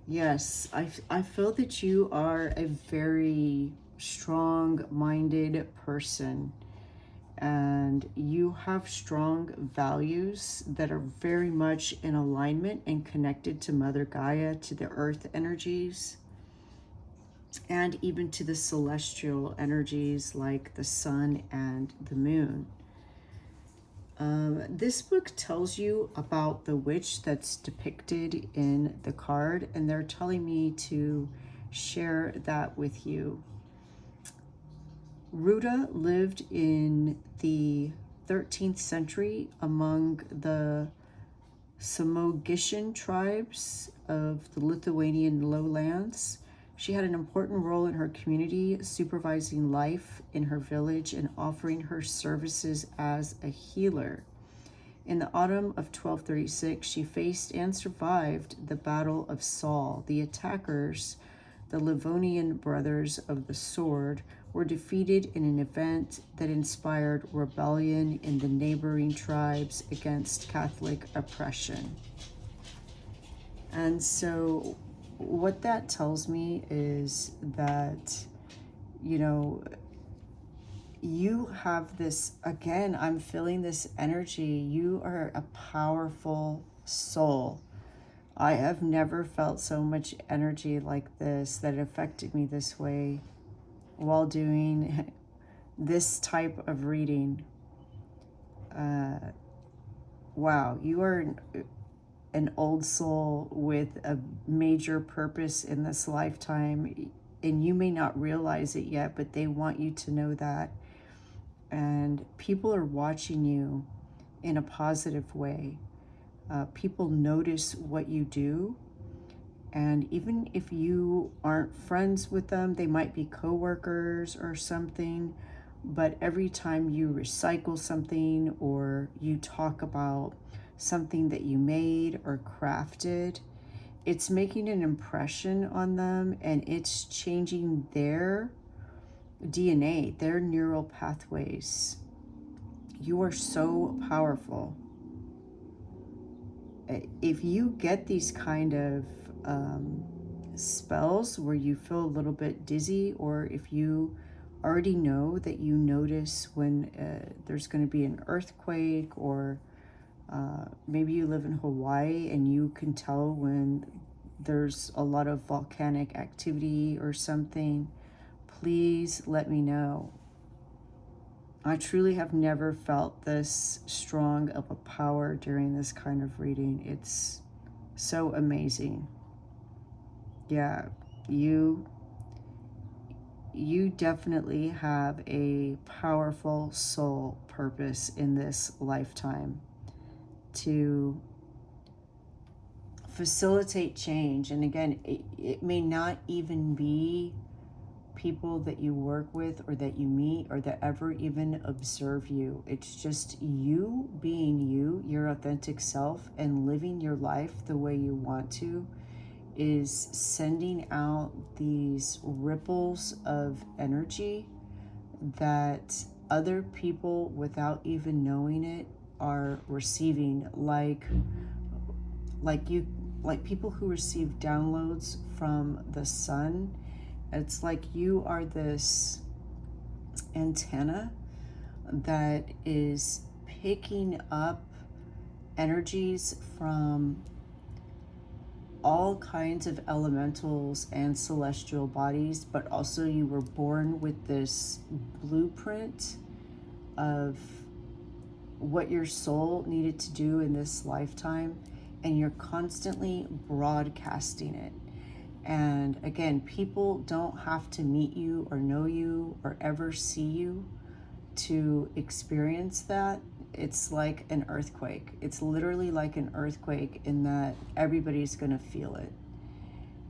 Yes, I feel that you are a very strong-minded person, and you have strong values that are very much in alignment and connected to Mother Gaia, to the earth energies, and even to the celestial energies like the sun and the moon. This book tells you about the witch that's depicted in the card, and they're telling me to share that with you. Ruda lived in the 13th century among the Samogishan tribes of the Lithuanian lowlands. She had an important role in her community, supervising life in her village and offering her services as a healer. In the autumn of 1236, she faced and survived the Battle of Saul. The attackers, the Livonian Brothers of the Sword, were defeated in an event that inspired rebellion in the neighboring tribes against Catholic oppression. And so what that tells me is that, you have this, again, I'm feeling this energy. You are a powerful soul. I have never felt so much energy like this that affected me this way while doing this type of reading. Wow, you are an old soul with a major purpose in this lifetime, and you may not realize it yet, but they want you to know that. And people are watching you in a positive way. People notice what you do, and even if you aren't friends with them, they might be coworkers or something, but every time you recycle something or you talk about something that you made or crafted, it's making an impression on them, and it's changing their DNA, their neural pathways. You are so powerful. If you get these kind of spells where you feel a little bit dizzy, or if you already know that you notice when there's going to be an earthquake, or maybe you live in Hawaii and you can tell when there's a lot of volcanic activity or something, please let me know. I truly have never felt this strong of a power during this kind of reading. It's so amazing. Yeah, you definitely have a powerful soul purpose in this lifetime to facilitate change. And again, it may not even be people that you work with or that you meet or that ever even observe you. It's just you being you, your authentic self, and living your life the way you want to is sending out these ripples of energy that other people, without even knowing it, are receiving, like people who receive downloads from the sun. It's like you are this antenna that is picking up energies from all kinds of elementals and celestial bodies, but also you were born with this blueprint of what your soul needed to do in this lifetime, and you're constantly broadcasting it. And again, people don't have to meet you or know you or ever see you to experience that. It's like an earthquake. It's literally like an earthquake in that everybody's going to feel it.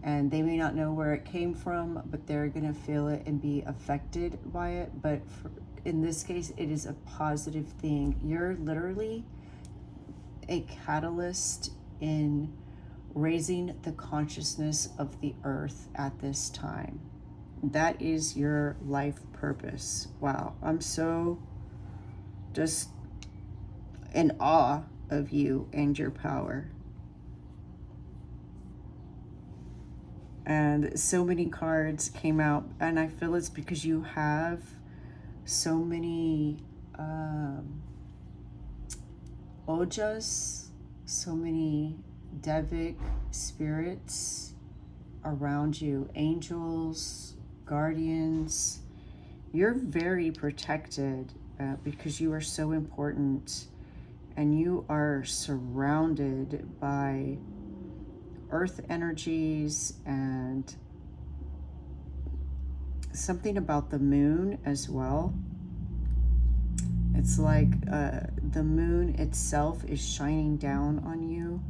And they may not know where it came from, but they're going to feel it and be affected by it. But in this case, it is a positive thing. You're literally a catalyst in raising the consciousness of the earth at this time. That is your life purpose. Wow, I'm so just in awe of you and your power. And so many cards came out, and I feel it's because you have so many ojas, so many Devic spirits around you, angels, guardians. You're very protected because you are so important, and you are surrounded by earth energies and something about the moon as well. It's like the moon itself is shining down on you,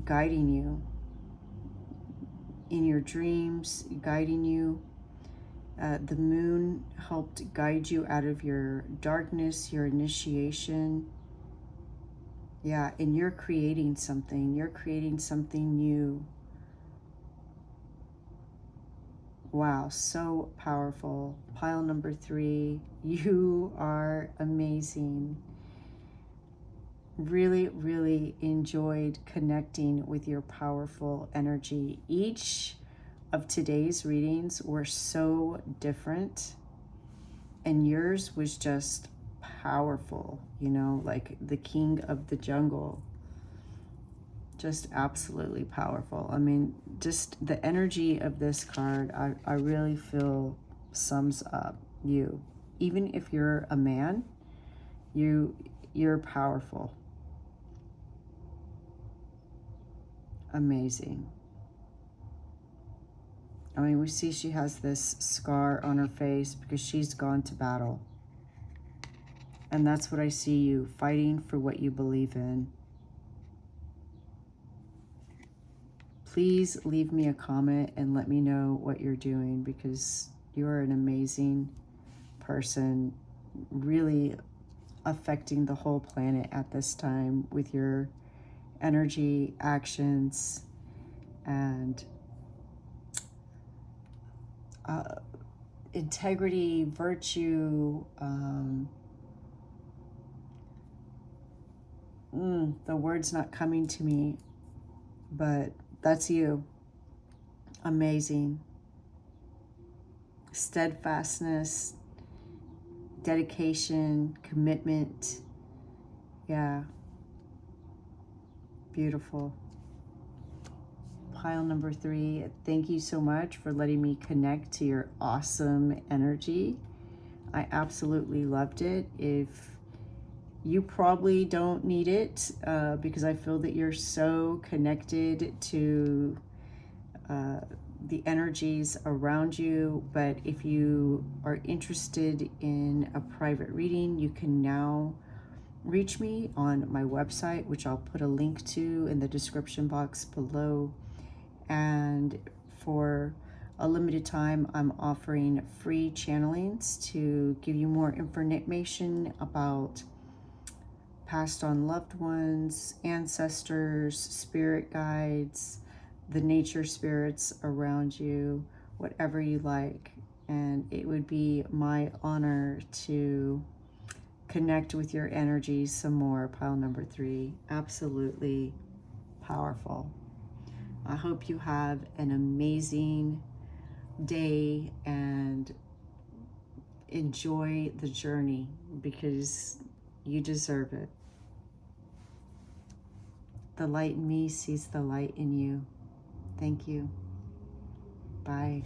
guiding you in your dreams, guiding you. The moon helped guide you out of your darkness, your initiation. Yeah, and you're creating something. You're creating something new. Wow, so powerful. Pile number 3, you are amazing. Really, really enjoyed connecting with your powerful energy. Each of today's readings were so different, and yours was just powerful, you know, like the king of the jungle. Just absolutely powerful. I mean, just the energy of this card, I really feel sums up you. Even if you're a man, you're powerful. Amazing. I mean, we see she has this scar on her face because she's gone to battle. And that's what I see you, fighting for what you believe in. Please leave me a comment and let me know what you're doing, because you are an amazing person, really affecting the whole planet at this time with your energy, actions, and integrity, virtue. The word's not coming to me, but that's you. Amazing. Steadfastness, dedication, commitment. Yeah. Beautiful. Pile number 3, thank you so much for letting me connect to your awesome energy. I absolutely loved it. If you probably don't need it, because I feel that you're so connected to the energies around you. But if you are interested in a private reading, you can now reach me on my website, which I'll put a link to in the description box below. And for a limited time, I'm offering free channelings to give you more information about passed on loved ones, ancestors, spirit guides, the nature spirits around you, whatever you like. And it would be my honor to connect with your energy some more. Pile number 3, absolutely powerful. I hope you have an amazing day and enjoy the journey, because you deserve it. The light in me sees the light in you. Thank you. Bye.